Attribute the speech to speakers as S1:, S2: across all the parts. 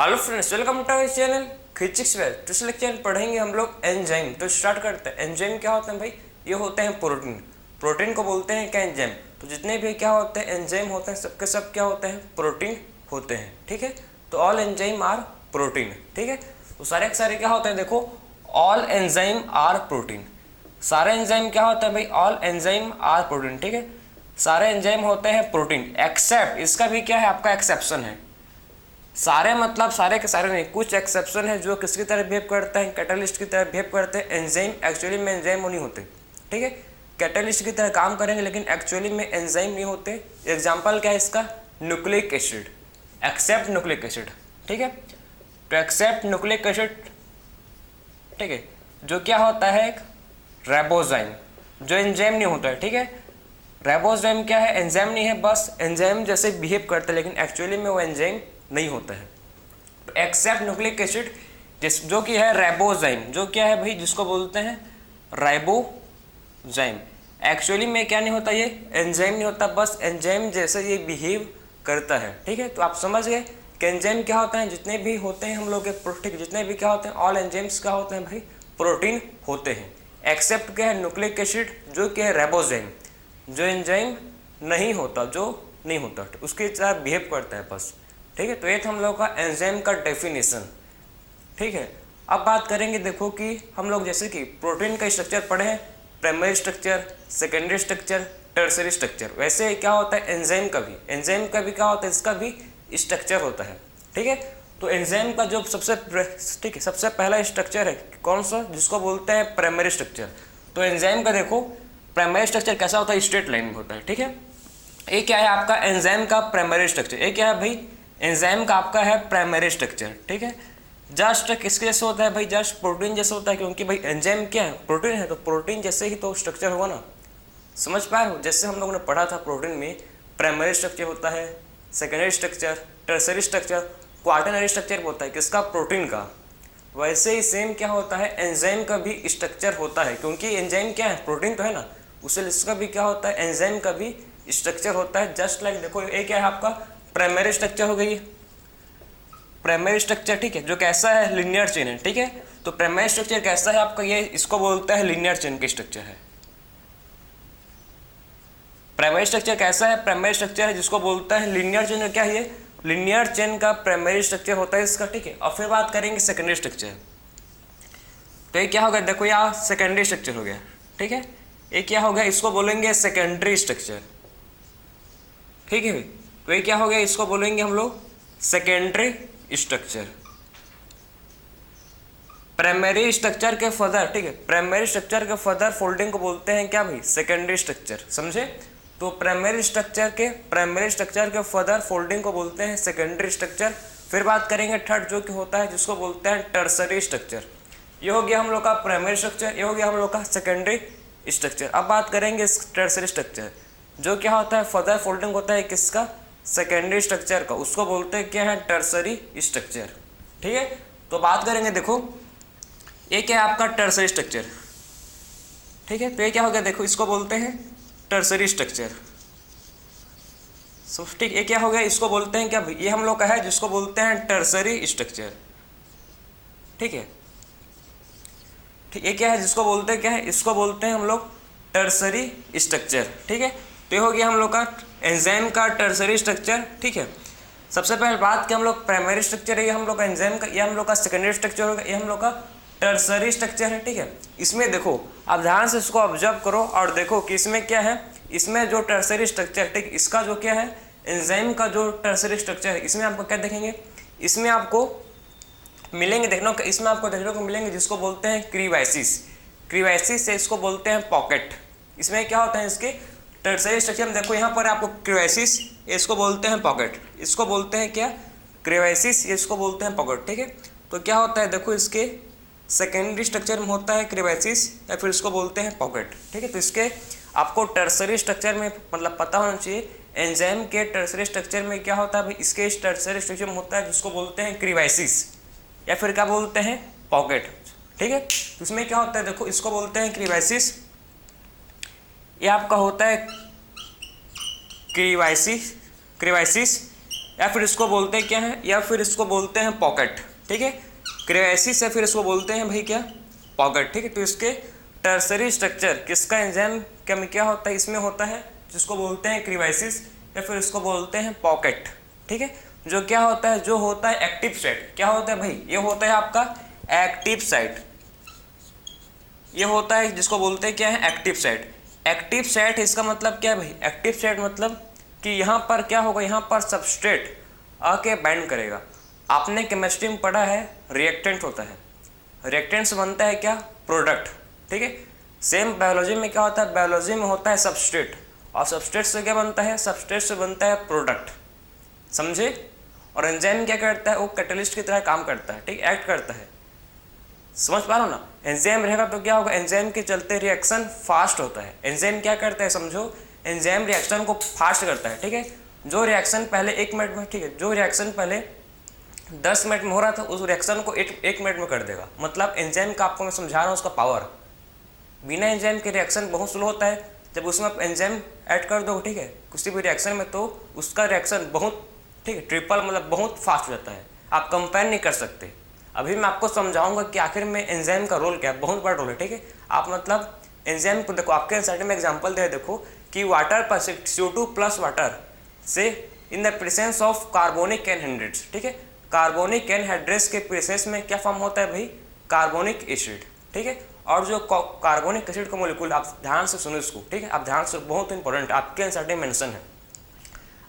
S1: Hello friends, welcome to our channel physics well. तो इस lecture में पढ़ेंगे हम लोग एंजाइम। तो स्टार्ट करते हैं। एंजाइम क्या होते हैं भाई? ये होते हैं प्रोटीन। प्रोटीन को बोलते हैं क्या? एंजाइम। तो जितने भी क्या होते हैं एंजाइम होते हैं सबके सब क्या होते हैं? प्रोटीन होते हैं। ठीक है, तो ऑल एंजाइम आर प्रोटीन। ठीक है, तो सारे के सारे क्या होते हैं? देखो, ऑल एंजाइम आर प्रोटीन। सारे एंजाइम क्या होते हैं भाई? All enzyme are protein. ठीक है, सारे एंजाइम होते हैं प्रोटीन, एक्सेप्ट इसका भी क्या है? आपका एक्सेप्शन है। सारे मतलब सारे के सारे नहीं, कुछ एक्सेप्शन है जो किसकी तरह बिहेव करते हैं? कैटलिस्ट की तरह बिहेव करते हैं। एंजाइम एक्चुअली में एंजाइम नहीं होते। ठीक है, कैटलिस्ट की तरह काम करेंगे लेकिन एक्चुअली में एंजाइम नहीं होते। एग्जाम्पल क्या है इसका? Nucleic acid, except nucleic acid. ठीक है, तो एक्सेप्ट न्यूक्लिक एसिड, ठीक है, जो क्या होता है? एक राइबोजाइम, जो एंजाइम नहीं होता है। ठीक है, राइबोजाइम क्या है? एंजाइम नहीं है, बस एंजाइम जैसे बिहेव करता है लेकिन एक्चुअली में वो एंजाइम नहीं होता है। तो एक्सेप्ट न्यूक्लिक एसिड जो कि है राइबोजाइम, जो क्या है भाई? जिसको बोलते हैं राइबोजाइम। एक्चुअली में क्या नहीं होता? ये एंजाइम नहीं होता, बस एंजाइम जैसे ये बिहेव करता है। ठीक है, तो आप समझ गए कि एंजाइम क्या होता है? जितने भी होते हैं हम लोग के प्रोटीन, जितने भी क्या होते हैं? ऑल एंजाइम्स क्या होते हैं भाई? प्रोटीन होते हैं। एक्सेप्ट क्या है? न्यूक्लिक एसिड, जो क्या है? राइबोजाइम, जो एंजाइम नहीं होता, जो नहीं होता, उसके साथ बिहेव करता है बस। ठीक है, तो ये था हम लोग का एंजाइम का डेफिनेशन। ठीक है, अब बात करेंगे, देखो कि हम लोग जैसे कि प्रोटीन का स्ट्रक्चर पढ़े हैं, primary structure, secondary structure, tertiary structure. वैसे क्या होता है एंजाइम का भी? एंजाइम का भी क्या होता है? इसका भी स्ट्रक्चर होता है। ठीक है, तो एंजाइम का जो सबसे पहला स्ट्रक्चर है कौन सा? जिसको बोलते हैं प्राइमरी स्ट्रक्चर। तो एंजाइम का देखो प्राइमरी स्ट्रक्चर कैसा होता है? स्ट्रेट लाइन में होता है। ठीक है, ये क्या है आपका एंजाइम का प्राइमरी स्ट्रक्चर? ये क्या है भाई? एंजाइम का आपका है प्राइमरी स्ट्रक्चर। ठीक है, जस्ट किसके जैसे होता है भाई? जस्ट प्रोटीन जैसे होता है, क्योंकि भाई एंजाइम क्या है? प्रोटीन है, तो प्रोटीन जैसे ही तो स्ट्रक्चर होगा ना। समझ पाए हो? जैसे हम लोगों ने पढ़ा था प्रोटीन में प्राइमरी स्ट्रक्चर होता है, secondary structure, tertiary structure, quaternary structure होता है किसका? प्रोटीन का। वैसे ही सेम क्या होता है? एंजाइम का भी स्ट्रक्चर होता है, क्योंकि एंजाइम क्या है? प्रोटीन तो है ना, उसे इसका भी क्या होता है? एंजाइम का भी स्ट्रक्चर होता है। जस्ट लाइक देखो, ये क्या है आपका? प्राइमरी स्ट्रक्चर हो गई, प्राइमरी स्ट्रक्चर। ठीक है, जो कैसा है? लीनियर चेन है। ठीक है, तो प्राइमरी स्ट्रक्चर कैसा है आपका? ये इसको बोलता है लीनियर चेन का स्ट्रक्चर है। प्राइमरी स्ट्रक्चर कैसा है? प्राइमरी स्ट्रक्चर है जिसको बोलता है लीनियर चेन। क्या है ये? लीनियर चेन का प्राइमरी स्ट्रक्चर होता है इसका। ठीक है, और फिर बात करेंगे सेकेंडरी स्ट्रक्चर। तो ये क्या हो गया? देखो यहाँ सेकेंडरी स्ट्रक्चर हो गया। ठीक है, ये क्या हो गया? इसको बोलेंगे सेकेंडरी स्ट्रक्चर। ठीक है, तो ये क्या हो गया? इसको बोलेंगे हम लोग सेकेंडरी स्ट्रक्चर। प्राइमरी स्ट्रक्चर के फर्दर, ठीक है, प्राइमरी स्ट्रक्चर के फर्दर फोल्डिंग को बोलते हैं क्या भाई? Secondary structure. समझे? तो प्राइमरी स्ट्रक्चर के फर्दर फोल्डिंग को बोलते हैं सेकेंडरी स्ट्रक्चर। फिर बात करेंगे थर्ड, जो कि होता है जिसको बोलते हैं टर्सरी स्ट्रक्चर। ये हो गया हम लोग का प्राइमरी स्ट्रक्चर, ये हो गया हम लोग का सेकेंडरी स्ट्रक्चर। अब बात करेंगे टर्सरी स्ट्रक्चर, जो क्या होता है? फर्दर फोल्डिंग होता है किसका? सेकेंडरी स्ट्रक्चर का, उसको बोलते हैं क्या है? Tertiary structure. ठीक है, तो बात करेंगे, देखो ये क्या है आपका? Tertiary structure. ठीक है, तो ये क्या हो गया? देखो इसको बोलते हैं टर्सरी स्ट्रक्चर। ठीक, ये क्या हो गया? इसको बोलते हैं क्या भाई? ये हम लोग का है जिसको बोलते हैं टर्सरी स्ट्रक्चर। ठीक है, ठीक, ये क्या है? जिसको बोलते हैं क्या है? इसको बोलते हैं हम लोग टर्सरी स्ट्रक्चर। ठीक है, तो ये हो गया हम लोग का एंजाइम का टर्सरी स्ट्रक्चर। ठीक है, सबसे पहले बात कि हम लोग प्राइमरी स्ट्रक्चर है, ये हम लोग का एंजाइम का, ये हम लोग का सेकेंडरी स्ट्रक्चर होगा, ये हम लोग का टर्सरी स्ट्रक्चर है। ठीक है, इसमें देखो आप ध्यान से इसको ऑब्जर्व करो और देखो कि इसमें क्या है? इसमें जो टर्सरी स्ट्रक्चर, ठीक, इसका जो क्या है? एंजाइम का जो टर्सरी स्ट्रक्चर है, इसमें आपको क्या देखेंगे? इसमें आपको मिलेंगे, इसमें आपको देखने को मिलेंगे जिसको बोलते हैं क्रीवाइसिस। क्रीवाइसिस से इसको बोलते हैं पॉकेट। इसमें क्या होता है? इसके टर्सरी स्ट्रक्चर में देखो यहाँ पर आपको क्रीवाइसिस, इसको बोलते हैं पॉकेट। इसको बोलते हैं क्या? क्रीवाइसिस, इसको बोलते हैं पॉकेट। ठीक है, तो क्या होता है? देखो इसके सेकेंडरी स्ट्रक्चर में होता है क्रीवाइसिस या फिर इसको बोलते हैं पॉकेट। ठीक है, तो इसके आपको टर्सरी स्ट्रक्चर में मतलब पता होना चाहिए एंजाइम के टर्सरी स्ट्रक्चर में क्या होता है भाई? इसके टर्सरी स्ट्रक्चर में होता है जिसको बोलते हैं क्रीवाइसिस या फिर क्या बोलते हैं? पॉकेट। ठीक है, तो इसमें क्या होता है? देखो इसको बोलते हैं क्रीवाइसिस, ये आपका होता है क्रीवाइसिस या फिर इसको बोलते हैं क्या है, या फिर इसको बोलते हैं पॉकेट, ठीक है। क्रिवाइसिस है, फिर इसको बोलते हैं भाई क्या, पॉकेट, ठीक है। तो इसके टर्सरी स्ट्रक्चर किसका एंजाइम क्या होता है, इसमें होता है, जिसको बोलते हैं क्रिवाइसिस या फिर इसको बोलते हैं पॉकेट, ठीक है। जो क्या होता है, जो होता है एक्टिव साइट, क्या होता है भाई, ये होता है आपका एक्टिव साइट, ये होता है जिसको बोलते हैं क्या है, एक्टिव साइट। एक्टिव साइट इसका मतलब क्या है भाई, एक्टिव साइट मतलब कि यहाँ पर क्या होगा, यहाँ पर सबस्ट्रेट आके बाइंड करेगा। आपने केमिस्ट्री में पढ़ा है रिएक्टेंट होता है, रिएक्टेंट से बनता है क्या, प्रोडक्ट, ठीक है। सेम बायोलॉजी में क्या होता है, बायोलॉजी में होता है सबस्ट्रेट, और सबस्ट्रेट से क्या बनता है, सबस्ट्रेट से बनता है प्रोडक्ट, समझे। और एंजाइम क्या करता है, वो कैटलिस्ट की तरह काम करता है, ठीक, एक्ट करता है, समझ पा रहे हो ना। एंजाइम रहेगा तो क्या होगा, एंजाइम के चलते रिएक्शन फास्ट होता है। एंजाइम क्या करता है, समझो, एंजाइम रिएक्शन को फास्ट करता है, ठीक है। जो रिएक्शन पहले 1 मिनट में, ठीक है, जो रिएक्शन पहले 10 मिनट में हो रहा था, उस रिएक्शन को 1 मिनट में कर देगा। मतलब एंजाइम का आपको मैं समझा रहा हूँ उसका पावर। बिना एंजाइम के रिएक्शन बहुत स्लो होता है, जब उसमें आप एंजाइम ऐड कर दो, ठीक है, किसी भी रिएक्शन में, तो उसका रिएक्शन बहुत, ठीक है, ट्रिपल मतलब बहुत फास्ट हो जाता है, आप कंपेयर नहीं कर सकते। अभी मैं आपको समझाऊंगा कि आखिर में एंजाइम का रोल क्या है, बहुत बड़ा रोल है, ठीक है। आप मतलब एंजाइम को देखो, आपके एनसीईआरटी में एग्जांपल दे, देखो कि वाटर पर CO2 प्लस वाटर से in the presence of carbonic anhydrates, ठीक है, कार्बोनिक एनहाइड्रेट्स के प्रेजेंस में क्या फॉर्म होता है भाई, कार्बोनिक एसिड, ठीक है। और जो कार्बोनिक एसिड का मॉलिक्यूल, आप ध्यान से सुनो इसको, ठीक है, आप ध्यान से, बहुत इंपॉर्टेंट, आपके एनसीईआरटी में मेंशन है,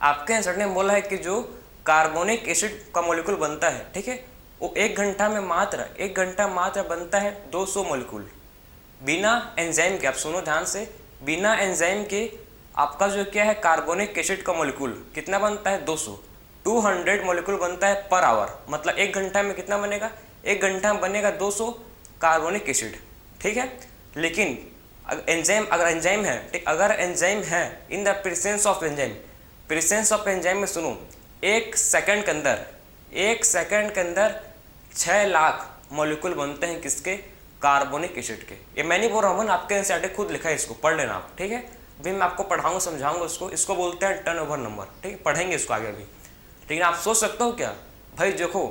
S1: आपके एनसीईआरटी में बोला है कि जो कार्बोनिक एसिड का मॉलिक्यूल बनता है, ठीक है, वो 1 घंटा में मात्र 1 घंटा मात्र बनता है 200 मॉलिक्यूल बिना एंजाइम के। आप सुनो ध्यान से, बिना एंजाइम के आपका जो क्या है, कार्बोनिक एसिड का मॉलिक्यूल कितना बनता है, 200 मॉलिक्यूल बनता है पर आवर। मतलब 1 घंटा में कितना बनेगा, 1 घंटा में बनेगा 200 कार्बोनिक एसिड, ठीक है। लेकिन एंजाइम, अगर एंजाइम है, ठीक, अगर एंजाइम है, इन the presence of enzyme, presence of enzyme में सुनो, 1 सेकंड के अंदर, 1 सेकंड के अंदर 6 लाख मॉलिक्यूल बनते हैं किसके, कार्बोनिक एसिड के। ये मैं नहीं बोल रहा हूँ, आपके एनसीईआरटी खुद लिखा है, इसको पढ़ लेना आप, ठीक है। अभी मैं आपको पढ़ाऊंगा, समझाऊंगा इसको बोलते हैं टर्नओवर नंबर, ठीक है, पढ़ेंगे इसको आगे अभी। लेकिन आप सोच सकते हो क्या भाई, देखो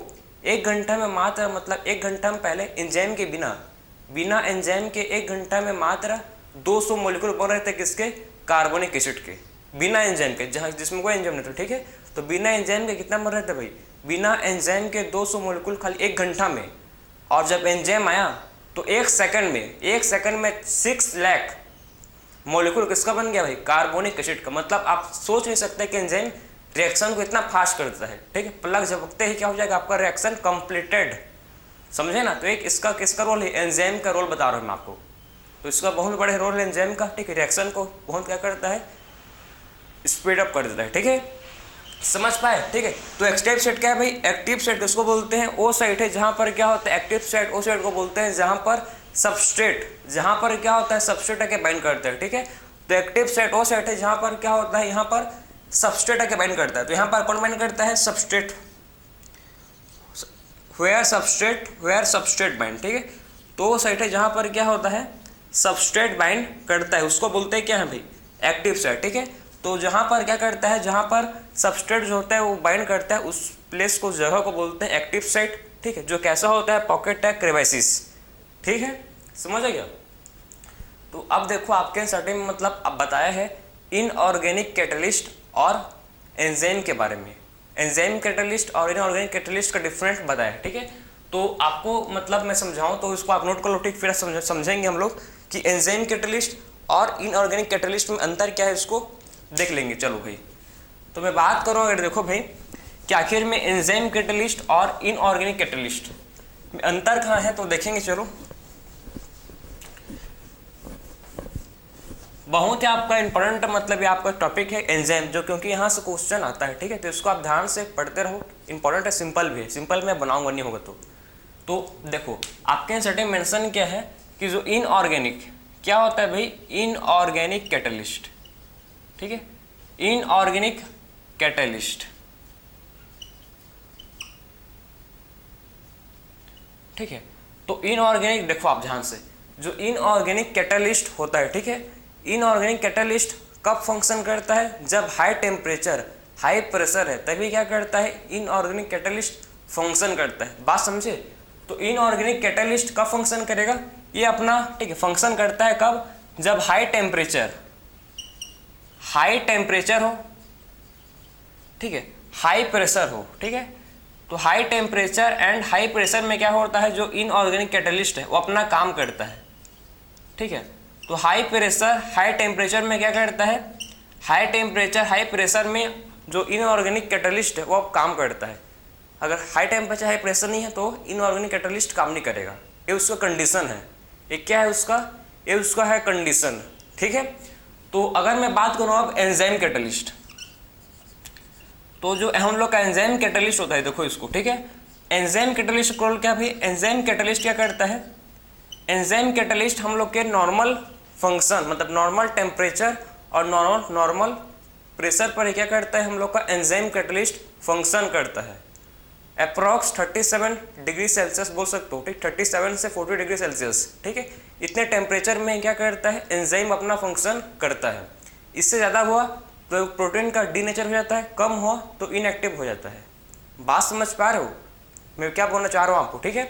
S1: 1 घंटा में मात्र, मतलब 1 घंटा में पहले एंजाइम के बिना एंजाइम के 1 घंटा में मात्र 200 मॉलिक्यूल बन रहे थे किसके, कार्बोनिक एसिड के, बिना एंजाइम के, जहाँ जिसमें कोई एंजाइम नहीं था, ठीक है। तो बिना एंजाइम के कितना बन रहे थे भाई, बिना एंजाइम के 200 मॉलिक्यूल खाली 1 घंटा में। और जब एंजाइम आया तो 1 सेकंड में 6 लाख मॉलिक्यूल किसका बन गया भाई, कार्बोनिक एसिड का। मतलब आप सोच नहीं सकते कि एंजाइम रिएक्शन को इतना फास्ट करता है, ठीक है। प्लग झपकते ही क्या हो जाएगा, आपका रिएक्शन कंप्लीटेड, समझे ना। तो एक इसका किसका रोल है, एंजाइम का रोल बता रहा हूँ मैं आपको। तो इसका बहुत बड़े रोल है एंजाइम का, ठीक है। रिएक्शन को बहुत क्या करता है, स्पीड अप कर देता है, ठीक है, समझ पाए, ठीक है। तो एक्टिव साइट क्या है भाई, एक्टिव साइट किसको बोलते हैं, वो साइट है जहाँ पर क्या होता है, एक्टिव साइट वो साइट को बोलते हैं जहाँ पर सबस्ट्रेट, जहाँ पर क्या होता है, सबस्ट्रेट आके बाइंड करता है, ठीक है। तो एक्टिव साइट वो साइट है जहाँ पर क्या होता है, यहाँ पर सबस्ट्रेट आके बाइंड करता है। तो यहाँ पर कौन बाइंड करता है, सबस्ट्रेट, वेयर सबस्ट्रेट बाइंड, ठीक है। तो वो साइट है जहाँ पर क्या होता है, सबस्ट्रेट बाइंड करता है, उसको बोलते हैं क्या है भाई, एक्टिव साइट, ठीक है। तो जहाँ पर क्या करता है, जहाँ पर सबस्ट्रेट जो होता है वो बाइंड करता है, उस प्लेस को, जगह को बोलते हैं एक्टिव साइट, ठीक है। जो कैसा होता है, पॉकेट है, क्रेवाइसिस, ठीक है, समझ आ गया। तो अब देखो आपके एनसीईआरटी में मतलब अब बताया है इनऑर्गेनिक कैटलिस्ट और एंजाइम के बारे में, एंजाइम कैटलिस्ट और इनऑर्गेनिक कैटलिस्ट का डिफरेंस बताया, ठीक है। तो आपको मतलब मैं समझाऊं तो इसको आप नोट कर लो, ठीक, फिर समझेंगे हम लोग कि एंजाइम कैटलिस्ट और इनऑर्गेनिक कैटलिस्ट में अंतर क्या है, इसको देख लेंगे। चलो भाई, तो मैं बात करूँ अगर देखो भाई कि आखिर में एंजाइम कैटलिस्ट और इनऑर्गेनिक कैटलिस्ट में अंतर कहाँ है, तो देखेंगे। चलो, बहुत ही आपका इंपॉर्टेंट मतलब ये आपका टॉपिक है एंजाइम, जो क्योंकि यहाँ से क्वेश्चन आता है, ठीक है। तो इसको आप ध्यान से पढ़ते रहो, इंपॉर्टेंट है, सिंपल भी है, सिंपल में बनाऊंगा नहीं होगा तो देखो आपके एनसीईआरटी में मेंशन क्या है कि जो इनऑर्गेनिक क्या होता है भाई, इनऑर्गेनिक कैटलिस्ट, ठीक है, इनऑर्गेनिक कैटलिस्ट, ठीक है। तो इनऑर्गेनिक देखो आप ध्यान से, जो इनऑर्गेनिक कैटलिस्ट होता है, ठीक है, इनऑर्गेनिक कैटलिस्ट कब फंक्शन करता है, जब हाई टेम्परेचर, हाई प्रेशर है तभी क्या करता है, इनऑर्गेनिक कैटलिस्ट फंक्शन करता है। बात समझे? तो इनऑर्गेनिक कैटलिस्ट कब फंक्शन करेगा, ये अपना ठीक है फंक्शन करता है कब, जब हाई टेम्परेचर हो, ठीक है, हाई प्रेशर हो, ठीक है। तो high temperature and high pressure में क्या होता है, जो इनऑर्गेनिक कैटलिस्ट है वो अपना काम करता है, ठीक है। तो हाई प्रेशर हाई टेम्परेचर में क्या करता है, हाई टेम्परेचर हाई प्रेशर में जो इनऑर्गेनिक कैटलिस्ट है वो अब काम करता है। अगर हाई टेम्परेचर हाई प्रेशर नहीं है तो इनऑर्गेनिक कैटलिस्ट काम नहीं करेगा, ये उसका कंडीशन है। ये क्या है उसका, ये उसका है कंडीशन, ठीक है। तो अगर मैं बात करूँ अब एंजाइम कैटलिस्ट, तो जो हम लोग का एंजाइम कैटलिस्ट होता है, देखो इसको, ठीक है। एंजाइम कैटलिस्ट रोल क्या भाई, एंजाइम कैटलिस्ट क्या करता है, एंजाइम कैटलिस्ट हम लोग के नॉर्मल फंक्शन मतलब नॉर्मल टेम्परेचर और नॉर्मल प्रेशर पर क्या करता है, हम लोग का एंजाइम कैटलिस्ट फंक्शन करता है। अप्रॉक्स 37 डिग्री सेल्सियस बोल सकते हो, ठीक, 37 से 40 डिग्री सेल्सियस, ठीक है। इतने टेम्परेचर में क्या करता है, एंजाइम अपना फंक्शन करता है। इससे ज़्यादा हुआ तो प्रोटीन का डीनेचर हो जाता है, कम हुआ तो इनएक्टिव हो जाता है। बात समझ पा रहे हो मैं क्या बोलना चाह रहा हूँ आपको, ठीक है।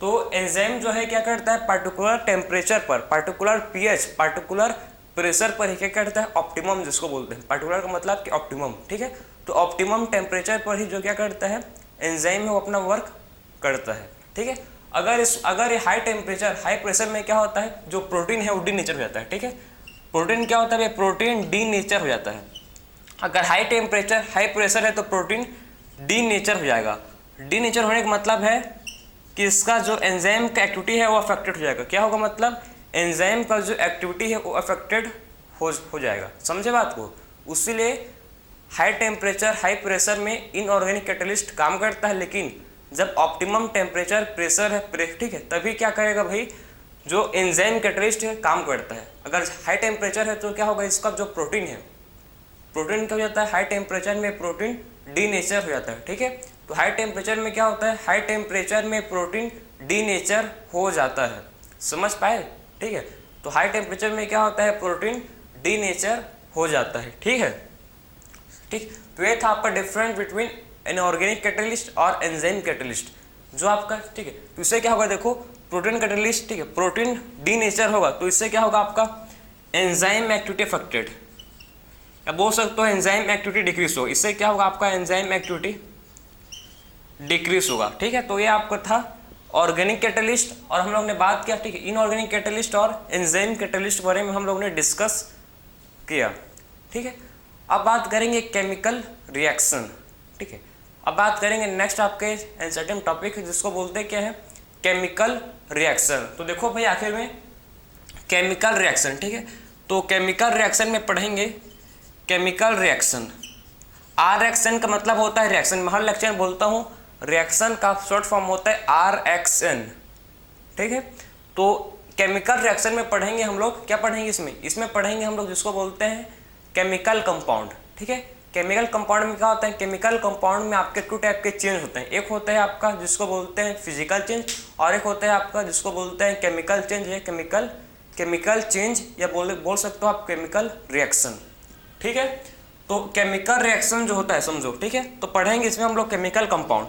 S1: तो एंजाइम जो है क्या करता है, पार्टिकुलर टेम्परेचर पर, पार्टिकुलर पीएच, पार्टिकुलर प्रेशर पर ही क्या करता है, ऑप्टिमम जिसको बोलते हैं, पार्टिकुलर का मतलब कि ऑप्टिमम, ठीक है। तो ऑप्टिमम टेम्परेचर पर ही जो क्या करता है एंजाइम है वो अपना वर्क करता है, ठीक है। अगर ये हाई टेम्परेचर हाई प्रेशर में क्या होता है, जो प्रोटीन है वो डीनेचर हो जाता है, ठीक है। प्रोटीन क्या होता है, प्रोटीन डीनेचर हो जाता है। अगर हाई टेम्परेचर हाई प्रेशर है तो प्रोटीन डीनेचर हो जाएगा। डीनेचर होने का मतलब है कि इसका जो एंजाइम का एक्टिविटी है वो अफेक्टेड हो जाएगा। क्या होगा मतलब, एंजाइम का जो एक्टिविटी है वो अफेक्टेड हो जाएगा। समझे बात को? उसीलिए हाई टेम्परेचर हाई प्रेशर में इनऑर्गेनिक कैटलिस्ट काम करता है, लेकिन जब ऑप्टिमम टेम्परेचर प्रेशर है, ठीक है, तभी क्या करेगा भाई, जो एंजाइम कैटलिस्ट है काम करता है। अगर हाई टेम्परेचर है तो क्या होगा, इसका जो प्रोटीन है, प्रोटीन क्या हो जाता है, हाई टेम्परेचर में प्रोटीन डीनेचर हो जाता है, ठीक है। तो हाई टेम्परेचर में क्या होता है, हाई टेम्परेचर में प्रोटीन डीनेचर हो जाता है। समझ पाए? ठीक है। तो हाई टेम्परेचर में क्या होता है, प्रोटीन डीनेचर हो जाता है, ठीक है। ठीक, तो ये था आपका डिफरेंस बिटवीन इनऑर्गेनिक कैटलिस्ट और एंजाइम कैटलिस्ट जो आपका, ठीक है। तो इससे क्या होगा, देखो प्रोटीन कैटलिस्ट, ठीक है, प्रोटीन डीनेचर होगा तो इससे क्या होगा, आपका एंजाइम एक्टिविटी अफेक्टेड, या बोल सकते हो एंजाइम एक्टिविटी डिक्रीज होगा। इससे क्या होगा, आपका एंजाइम एक्टिविटी डिक्रीज होगा, ठीक है। तो ये आपका था ऑर्गेनिक कैटलिस्ट और हम लोग ने बात किया, ठीक है, इनऑर्गेनिक कैटलिस्ट और एंजाइम कैटलिस्ट बारे में हम लोग ने डिस्कस किया, ठीक है। अब बात करेंगे केमिकल रिएक्शन, ठीक है। अब बात करेंगे नेक्स्ट आपके एनसीईआरटी टॉपिक जिसको बोलते हैं क्या है, केमिकल रिएक्शन। तो देखो भाई आखिर में केमिकल रिएक्शन, ठीक है। तो केमिकल रिएक्शन में पढ़ेंगे केमिकल रिएक्शन। RXN का मतलब होता है रिएक्शन, मैं हर लेक्चर में बोलता हूँ रिएक्शन का शॉर्ट फॉर्म होता है RXN, ठीक है। तो केमिकल रिएक्शन में पढ़ेंगे हम लोग, क्या पढ़ेंगे इसमें पढ़ेंगे हम लोग जिसको बोलते हैं केमिकल कंपाउंड, ठीक है। केमिकल कंपाउंड में क्या होता है, केमिकल कंपाउंड में आपके 2 टाइप के चेंज होते हैं। एक होता है आपका जिसको बोलते हैं फिजिकल चेंज और एक होता है आपका जिसको बोलते हैं केमिकल चेंज या केमिकल चेंज या बोल सकते हो आप केमिकल रिएक्शन, ठीक है। तो केमिकल रिएक्शन जो होता है समझो, ठीक है। तो पढ़ेंगे इसमें हम लोग केमिकल कंपाउंड।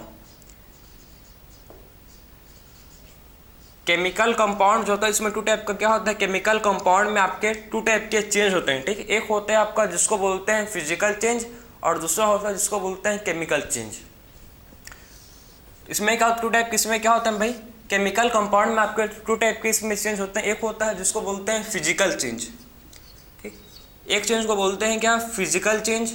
S1: केमिकल कंपाउंड जो होता है इसमें 2 टाइप का क्या होता है, केमिकल कंपाउंड में आपके 2 टाइप के चेंज होते हैं, ठीक है। एक होता है आपका जिसको बोलते हैं फिजिकल चेंज और दूसरा होता है जिसको बोलते हैं केमिकल चेंज। इसमें क्या 2 टाइप इसमें क्या होता है भाई, केमिकल कंपाउंड में आपके 2 टाइप के इसमें चेंज होते हैं। एक होता है जिसको बोलते हैं फिजिकल चेंज, ठीक, एक चेंज को बोलते हैं क्या, फिजिकल चेंज,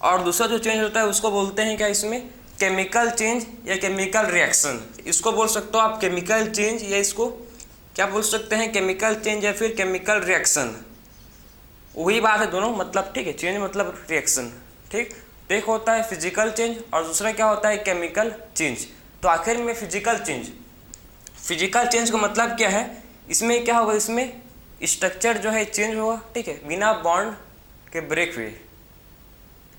S1: और दूसरा जो चेंज होता है उसको बोलते हैं क्या इसमें, केमिकल चेंज या केमिकल रिएक्शन। इसको बोल सकते हो आप केमिकल चेंज या इसको क्या बोल सकते हैं, केमिकल चेंज या फिर केमिकल रिएक्शन, वही बात है दोनों मतलब, ठीक है। चेंज मतलब रिएक्शन, ठीक। तो एक होता है फिजिकल चेंज और दूसरा क्या होता है केमिकल चेंज। तो आखिर में फिजिकल चेंज का मतलब क्या है, इसमें क्या होगा, इसमें स्ट्रक्चर जो है चेंज होगा, ठीक है, बिना बॉन्ड के ब्रेक हुए।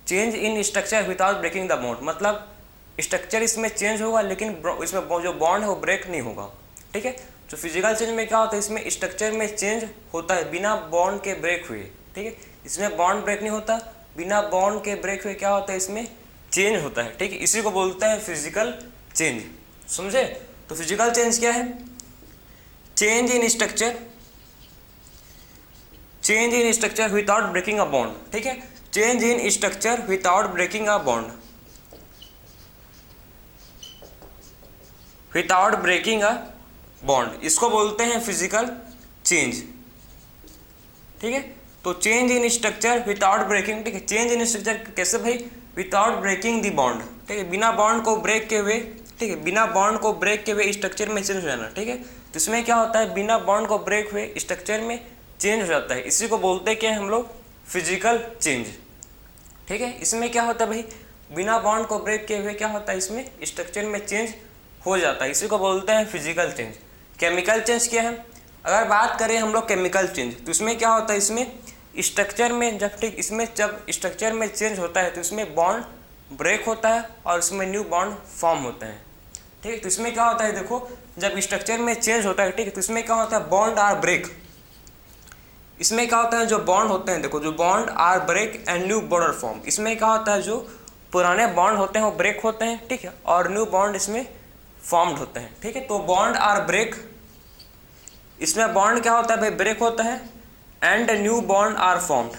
S1: Change in structure without breaking the bond, मतलब स्ट्रक्चर इसमें चेंज होगा लेकिन इसमें जो बॉन्ड है वो ब्रेक नहीं होगा, ठीक है। तो फिजिकल चेंज में क्या होता है, इसमें स्ट्रक्चर में चेंज होता है बिना बॉन्ड के ब्रेक हुए, ठीक है। इसमें बॉन्ड ब्रेक नहीं होता बिना बॉन्ड के ब्रेक हुए क्या होता है, इसमें चेंज होता है। ठीक है, इसी को बोलते हैं फिजिकल चेंज। समझे? तो फिजिकल चेंज क्या है? Change in structure, change in structure without breaking a bond. ठीक है, change in structure without breaking a bond, without breaking a bond, इसको बोलते हैं फिजिकल चेंज। ठीक है, तो change in structure without breaking. ठीक है, चेंज इन स्ट्रक्चर कैसे भाई? Without breaking the bond. ठीक है, बिना बॉन्ड को ब्रेक के हुए, ठीक है, बिना बॉन्ड को ब्रेक के हुए स्ट्रक्चर में चेंज हो जाना। ठीक है, तो इसमें क्या होता है, बिना बॉन्ड को ब्रेक हुए स्ट्रक्चर में चेंज हो जाता है, इसी को बोलते हैं क्या हम लोग, फिजिकल चेंज। ठीक है, इसमें क्या होता है भाई, बिना बॉन्ड को ब्रेक किए हुए क्या होता है, इसमें स्ट्रक्चर में चेंज हो जाता है, इसी को बोलते हैं फिजिकल चेंज। केमिकल चेंज क्या है? अगर बात करें हम लोग केमिकल चेंज, तो इसमें क्या होता है, इसमें स्ट्रक्चर में जब, ठीक, इसमें जब स्ट्रक्चर में चेंज होता है तो इसमें बॉन्ड ब्रेक होता है और इसमें न्यू बॉन्ड फॉर्म होते हैं। ठीक है, तो इसमें क्या होता है, देखो जब स्ट्रक्चर में चेंज होता है, ठीक है, तो इसमें क्या होता है, बॉन्ड आर ब्रेक। इसमें क्या होता है, जो बॉन्ड होते हैं, देखो जो bond are break and new bond are form. इसमें क्या होता है, जो पुराने बॉन्ड होते हैं वो ब्रेक होते हैं, ठीक है, और न्यू बॉन्ड इसमें फॉर्म्ड होते हैं। ठीक है, तो बॉन्ड आर ब्रेक, इसमें बॉन्ड क्या होता है भाई, ब्रेक होता है, and new bond are formed.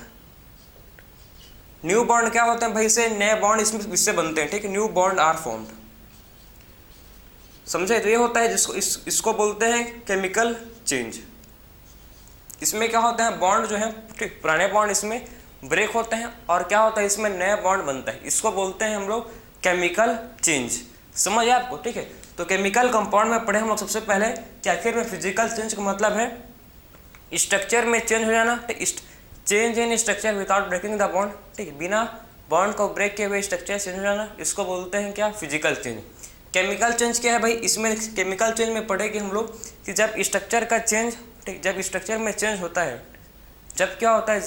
S1: New bond क्या होते हैं भाई, से नए बॉन्ड इससे बनते हैं। ठीक है, न्यू बॉन्ड आर फॉर्म्ड। समझे? तो ये होता है जिसको इसको बोलते हैं केमिकल चेंज। इसमें क्या होता है, बॉन्ड जो है, ठीक, पुराने बॉन्ड इसमें ब्रेक होते हैं और क्या होता है, इसमें नया बॉन्ड बनता है, इसको बोलते हैं हम लोग केमिकल चेंज। समझ आया आपको? ठीक है, तो केमिकल कंपाउंड में पढ़े हम लोग सबसे पहले कि आखिर में फिजिकल चेंज का मतलब है स्ट्रक्चर में चेंज हो जाना, change in structure without breaking the bond. ठीक है, बिना बॉन्ड को ब्रेक किए हुए स्ट्रक्चर चेंज हो जाना, इसको बोलते हैं क्या, फिजिकल चेंज। केमिकल चेंज क्या है भाई, इसमें केमिकल चेंज में पढ़ेंगे हम लोग कि जब स्ट्रक्चर का चेंज, ठीक, जब स्ट्रक्चर में चेंज होता है, जब क्या होता है,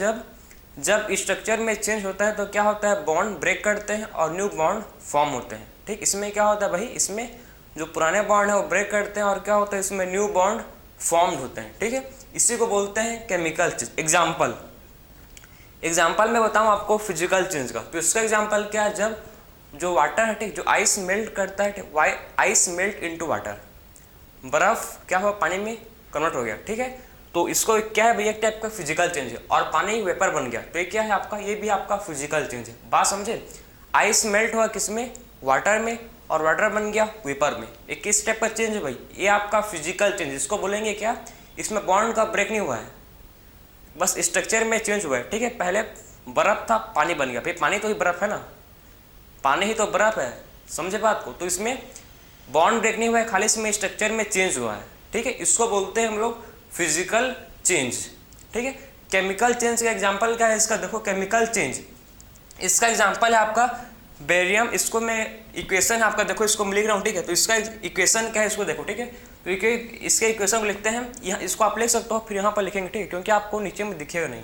S1: जब स्ट्रक्चर में चेंज होता है तो क्या होता है, बॉन्ड ब्रेक करते हैं और न्यू बॉन्ड फॉर्म होते हैं। ठीक, इसमें क्या होता है भाई, इसमें जो पुराने बॉन्ड है वो ब्रेक करते हैं और क्या होता है, इसमें न्यू बॉन्ड फॉर्म्ड होते हैं। ठीक है, इसी को बोलते हैं केमिकल चेंज। एग्जाम्पल में बताऊँ आपको फिजिकल चेंज का, तो इसका एग्जाम्पल क्या है, जब जो वाटर है, ठीक, जो आइस मेल्ट करता है, ठीक, आइस मेल्ट इनटू वाटर, बर्फ क्या हुआ, पानी में कन्वर्ट हो गया। ठीक है, तो इसको क्या है भैया, एक टाइप का फिजिकल चेंज है, और पानी वेपर बन गया, तो ये क्या है आपका, ये भी आपका फिजिकल चेंज है। बात समझे? आइस मेल्ट हुआ किसमें, वाटर में, और वाटर बन गया वेपर में, ये किस टाइप का चेंज है भाई, ये आपका फिजिकल चेंज। इसको बोलेंगे क्या, इसमें बॉन्ड का ब्रेक नहीं हुआ है, बस स्ट्रक्चर में चेंज हुआ है। ठीक है, पहले बर्फ था, पानी बन गया, भाई पानी तो ही बर्फ है ना, पानी ही तो बर्फ है। समझे बात को? तो इसमें बॉन्ड ब्रेक नहीं हुआ है, खाली इसमें स्ट्रक्चर में चेंज हुआ है। ठीक है, इसको बोलते हैं हम लोग फिजिकल चेंज। ठीक है, केमिकल चेंज का एग्जांपल क्या है इसका, देखो केमिकल चेंज, इसका एग्जांपल है आपका बेरियम। इसको मैं इक्वेशन आपका देखो, इसको मैं लिख रहा हूँ। ठीक है, तो इसका इक्वेशन क्या है, इसको देखो। ठीक है, तो इसके इक्वेशन को लिखते हैं, यहाँ इसको आप लिख सकते हो, फिर यहाँ पर लिखेंगे। ठीक है, क्योंकि आपको नीचे में दिखेगा नहीं,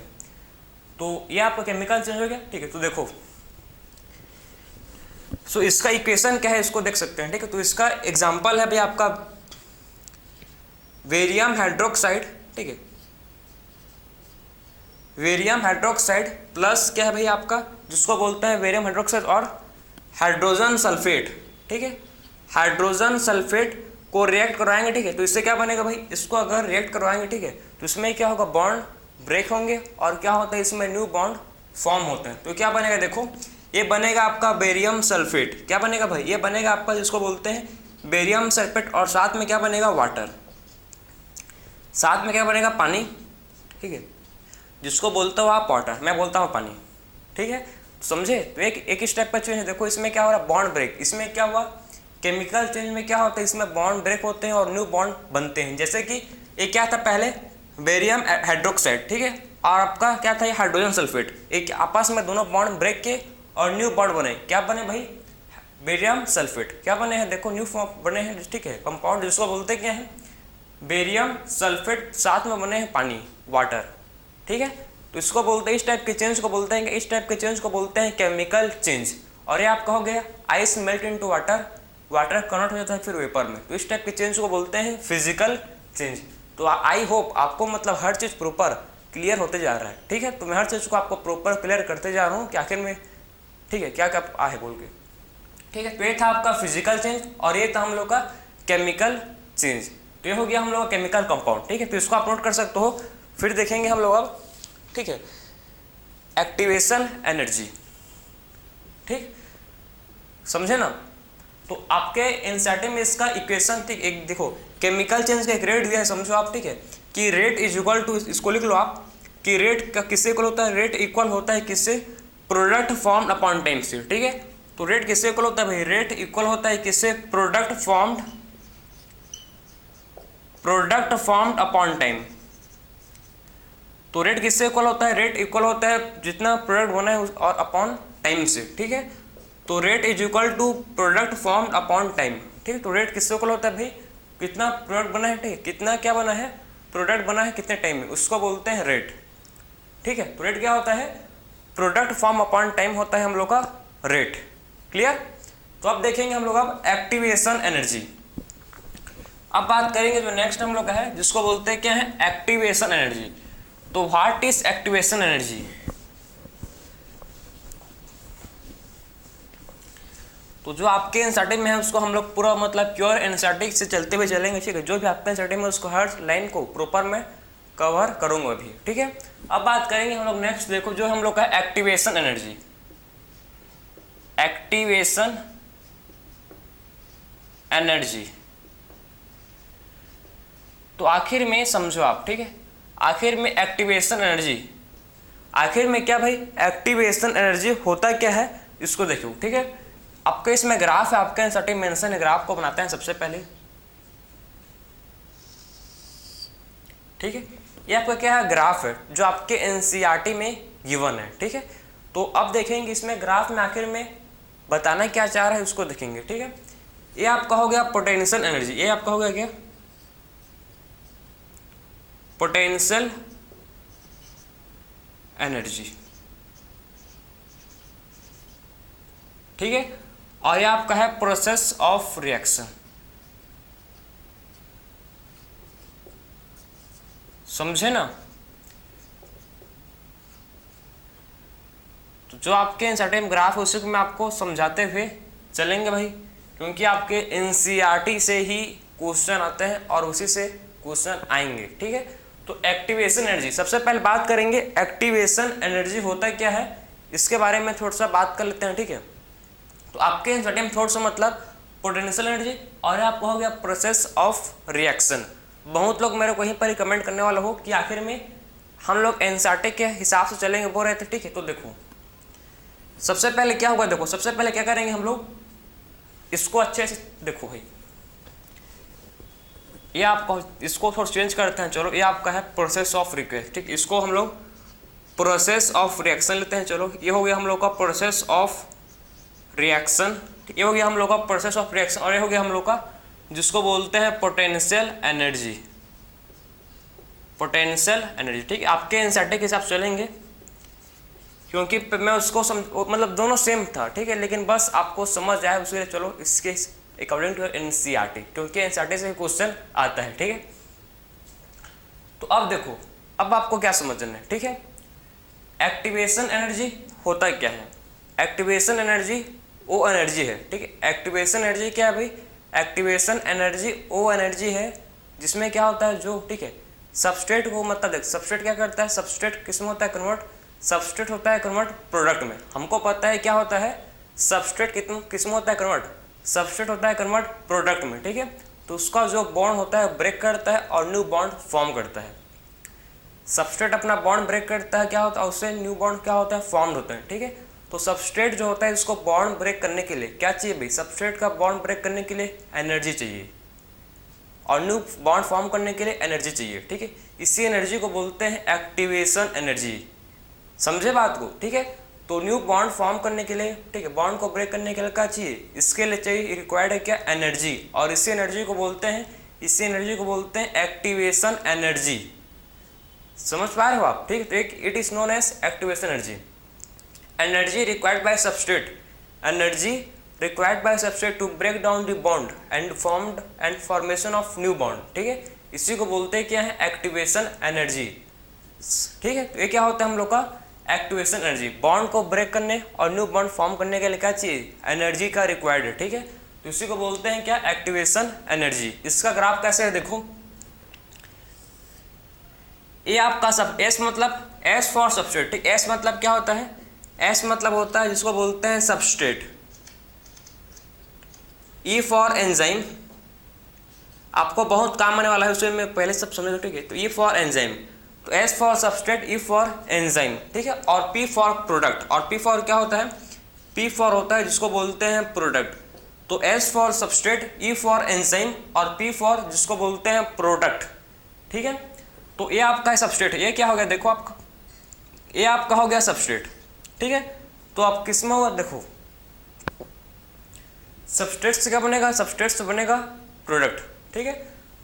S1: तो ये आपका केमिकल चेंज हो गया। ठीक है, तो देखो, सो इसका इक्वेशन क्या है, इसको देख सकते हैं। ठीक है, तो इसका एग्जांपल है भाई आपका वेरियम हाइड्रोक्साइड। ठीक है, वेरियम हाइड्रोक्साइड प्लस क्या है भाई आपका, जिसको बोलते हैं वेरियम हाइड्रोक्साइड, और हाइड्रोजन सल्फेट। ठीक है, हाइड्रोजन सल्फेट को रिएक्ट करवाएंगे। ठीक है, तो इससे क्या बनेगा भाई, इसको अगर रिएक्ट करवाएंगे, ठीक है, तो इसमें क्या होगा, बॉन्ड ब्रेक होंगे और क्या होता है, इसमें न्यू बॉन्ड फॉर्म होते हैं। तो क्या बनेगा, देखो ये बनेगा आपका बेरियम सल्फेट। क्या बनेगा भाई, ये बनेगा आपका जिसको बोलते हैं बेरियम सल्फेट, और साथ में क्या बनेगा, वाटर, साथ में क्या बनेगा, पानी। ठीक है, जिसको बोलते हो आप वाटर, मैं बोलता हूँ पानी। ठीक है, समझे? तो एक स्टेप का चेंज है। देखो इसमें क्या हो रहा है, बॉन्ड ब्रेक। इसमें क्या हुआ, केमिकल चेंज में क्या होता है, इसमें बॉन्ड ब्रेक होते हैं और न्यू बॉन्ड बनते हैं। जैसे कि ये क्या था, पहले बेरियम हाइड्रोक्साइड, ठीक है, और आपका क्या था, ये हाइड्रोजन सल्फेट, एक आपस में दोनों बॉन्ड ब्रेक के और न्यू बॉन्ड बने। क्या बने भाई, बेरियम सल्फेट। क्या बने हैं, देखो न्यू फॉर्म बने हैं। ठीक है, कंपाउंड जिसको बोलते हैं क्या है, बेरियम सल्फेट, साथ में बने हैं पानी, वाटर। ठीक है, तो इसको बोलते हैं, इस टाइप के चेंज को बोलते हैं, इस टाइप के चेंज को बोलते हैं केमिकल चेंज। और ये आप कहोगे ice melt into water, water convert हो जाता है फिर वेपर में, तो इस टाइप के चेंज को बोलते हैं फिजिकल चेंज। तो आई होप आपको मतलब हर चीज़ प्रॉपर क्लियर होते जा रहा है, ठीक है। तो मैं हर चीज़ को आपको प्रॉपर क्लियर करते जा रहा हूँ कि आखिर में, ठीक है, क्या क्या आहे बोल के, ठीक है। तो ये था आपका फिजिकल चेंज और ये था हम लोग का केमिकल चेंज। तो ये हो गया हम लोग का केमिकल कंपाउंड, ठीक है। तो इसको आप नोट कर सकते हो। फिर देखेंगे हम लोग अब, ठीक है, एक्टिवेशन एनर्जी, ठीक, समझे ना। तो आपके एनसीईआरटी में इसका इक्वेशन, ठीक, एक देखो केमिकल चेंज का एक रेट दिया है, समझो आप, ठीक है, कि रेट इज इक्वल टू, इसको लिख लो आप कि रेट का किससे इक्वल होता है, रेट इक्वल होता है किससे, प्रोडक्ट फॉर्म्ड अपॉन टाइम से, ठीक है। तो रेट किससे इक्वल होता है भाई, रेट इक्वल होता है किससे, प्रोडक्ट फॉर्म्ड अपॉन टाइम। तो रेट किससे इक्वल होता है, रेट इक्वल होता है जितना प्रोडक्ट बना है और अपॉन टाइम से, ठीक है। तो rate is equal to product formed upon time, ठीक है। तो रेट किससे इक्वल होता है भाई, कितना प्रोडक्ट बना है, ठीक है, कितना क्या बना है, प्रोडक्ट बना है कितने टाइम में, उसको बोलते हैं रेट, ठीक है। तो रेट क्या होता है, प्रोडक्ट फॉर्म अपॉन टाइम होता है हम लोग का रेट, क्लियर। तो अब देखेंगे हम लोग अब एक्टिवेशन एनर्जी। अब बात करेंगे जो नेक्स्ट हम लोग का है, जिसको बोलते हैं क्या है, एक्टिवेशन एनर्जी। तो व्हाट इज एक्टिवेशन एनर्जी। तो जो आपके एनसीईआरटी में है उसको हम लोग पूरा मतलब प्योर एनसीईआरटी से चलते हुए चलेंगे, ठीक है। जो भी आपके एनसीईआरटी में उसको हर लाइन को प्रॉपर में कवर करूंगा अभी, ठीक है। अब बात करेंगे हम लोग नेक्स्ट, देखो जो हम लोग का एक्टिवेशन एनर्जी, एक्टिवेशन एनर्जी। तो आखिर में समझो आप, ठीक है, आखिर में एक्टिवेशन एनर्जी, आखिर में क्या भाई, एक्टिवेशन एनर्जी होता क्या है, इसको देखो, ठीक है। आपके इसमें ग्राफ है, आपके एनसीईआरटी मेंशन है, ग्राफ को बनाते हैं सबसे पहले, ठीक है। ये आपका क्या है, ग्राफ है जो आपके एनसीईआरटी में गिवन है, ठीक है। तो अब देखेंगे इसमें ग्राफ में आखिर में बताना क्या चाह रहा है उसको देखेंगे, ठीक है। ये आपका हो गया पोटेंशियल एनर्जी, ये आपका हो गया क्या, पोटेंशियल एनर्जी, ठीक है। और ये आपका है प्रोसेस ऑफ रिएक्शन, समझे ना। तो जो आपके एनसीईआरटी में ग्राफ है उसी को मैं आपको समझाते हुए चलेंगे भाई, क्योंकि आपके एनसीईआरटी से ही क्वेश्चन आते हैं और उसी से क्वेश्चन आएंगे, ठीक है। तो एक्टिवेशन एनर्जी, सबसे पहले बात करेंगे एक्टिवेशन एनर्जी होता क्या है, इसके बारे में थोड़ा सा बात कर लेते हैं, ठीक है। तो आपके एनसीईआरटी में थोड़ा सा मतलब पोटेंशियल एनर्जी और आपको हो गया प्रोसेस ऑफ रिएक्शन। बहुत लोग मेरे को वहीं पर ही कमेंट करने वाला हो कि आखिर में हम लोग एनसीईआरटी के हिसाब से चलेंगे बोल रहे थे, ठीक है। तो देखो सबसे पहले क्या होगा, देखो सबसे पहले क्या करेंगे हम लोग, इसको अच्छे से देखो भाई, ये आपको इसको थोड़ा चेंज करते हैं, चलो। ये आपका है प्रोसेस ऑफ रिएक्शन, ठीक, इसको हम लोग प्रोसेस ऑफ रिएक्शन लेते हैं, चलो। ये हो गया हम लोग का प्रोसेस ऑफ रिएक्शन, ये हो गया हम लोग का प्रोसेस ऑफ रिएक्शन, और ये हो गया हम लोग का जिसको बोलते हैं पोटेंशियल एनर्जी, पोटेंशियल एनर्जी, ठीक है। आपके एनसीईआरटी के हिसाब से चलेंगे क्योंकि मैं उसको मतलब दोनों सेम था, ठीक है, लेकिन बस आपको समझ आए उसके लिए चलो इसके अकॉर्डिंग टू एनसीईआरटी, क्योंकि एनसीईआरटी से क्वेश्चन आता है, ठीक है। तो अब देखो, अब आपको क्या समझना है, ठीक है। एक्टिवेशन एनर्जी होता क्या है, एक्टिवेशन एनर्जी वो एनर्जी है, ठीक है। एक्टिवेशन एनर्जी क्या है भाई, एक्टिवेशन एनर्जी वो एनर्जी है जिसमें क्या होता है, जो, ठीक है, सबस्ट्रेट को मतलब देख, सबस्ट्रेट क्या करता है, सबस्ट्रेट किस में होता है कन्वर्ट, सबस्ट्रेट होता है कन्वर्ट प्रोडक्ट में। हमको पता है क्या होता है, सबस्ट्रेट किस में होता है कन्वर्ट, सबस्ट्रेट होता है कन्वर्ट प्रोडक्ट में, ठीक है। तो उसका जो बॉन्ड होता है ब्रेक करता है और न्यू बॉन्ड फॉर्म करता है। सबस्ट्रेट अपना बॉन्ड ब्रेक करता है, क्या होता है, उससे न्यू बॉन्ड क्या होता है, फॉर्म्ड होता है, ठीक है। तो सबस्ट्रेट जो होता है इसको बॉन्ड ब्रेक करने के लिए क्या चाहिए भाई, सबस्ट्रेट का बॉन्ड ब्रेक करने के लिए एनर्जी चाहिए और न्यू बॉन्ड फॉर्म करने के लिए एनर्जी चाहिए, ठीक है। इसी एनर्जी को बोलते हैं एक्टिवेशन एनर्जी, समझे बात को, ठीक है। तो न्यू बॉन्ड फॉर्म करने के लिए, ठीक है, बॉन्ड को ब्रेक करने के लिए क्या चाहिए, इसके लिए चाहिए, रिक्वायर्ड है क्या, एनर्जी, और इसी एनर्जी को बोलते हैं, इसी एनर्जी को बोलते हैं एक्टिवेशन एनर्जी। समझ पा रहे हो आप, ठीक है। तो एक it is known as activation energy. Energy required by substrate, energy required by substrate to break down the bond and formed and formation of new bond, ठीक है। इसी को बोलते हैं क्या है, एक्टिवेशन एनर्जी, ठीक है, तो ये क्या होता है हम लोग का एक्टिवेशन एनर्जी। बॉन्ड को ब्रेक करने और न्यू बॉन्ड फॉर्म करने के लिए क्या चाहिए, एनर्जी का रिक्वायर्ड है। ठीक है, तो इसी को बोलते हैं क्या, एक्टिवेशन एनर्जी। इसका ग्राफ कैसे है देखो, ये आपका सब एस मतलब एस फॉर सबस्ट्रेट। ठीक, एस मतलब क्या होता है, एस मतलब होता है जिसको बोलते हैं सबस्ट्रेट। ई फॉर एंजाइम, आपको बहुत काम आने वाला है उसमें मैं पहले सब समझ लो। ठीक है, तो ई फॉर एंजाइम, तो S for substrate, E for enzyme. ठीक है, और पी फॉर प्रोडक्ट। और पी फॉर क्या होता है, पी फॉर होता है जिसको बोलते हैं प्रोडक्ट। तो S for substrate, E for enzyme और पी फॉर जिसको बोलते हैं प्रोडक्ट। ठीक है, तो ये आपका है सबस्ट्रेट। ये क्या हो गया देखो आपका, ये आपका हो गया सबस्ट्रेट। ठीक है, तो आप किस में होगा देखो, सबस्ट्रेट से क्या बनेगा, सबस्ट्रेट से बनेगा प्रोडक्ट। ठीक है,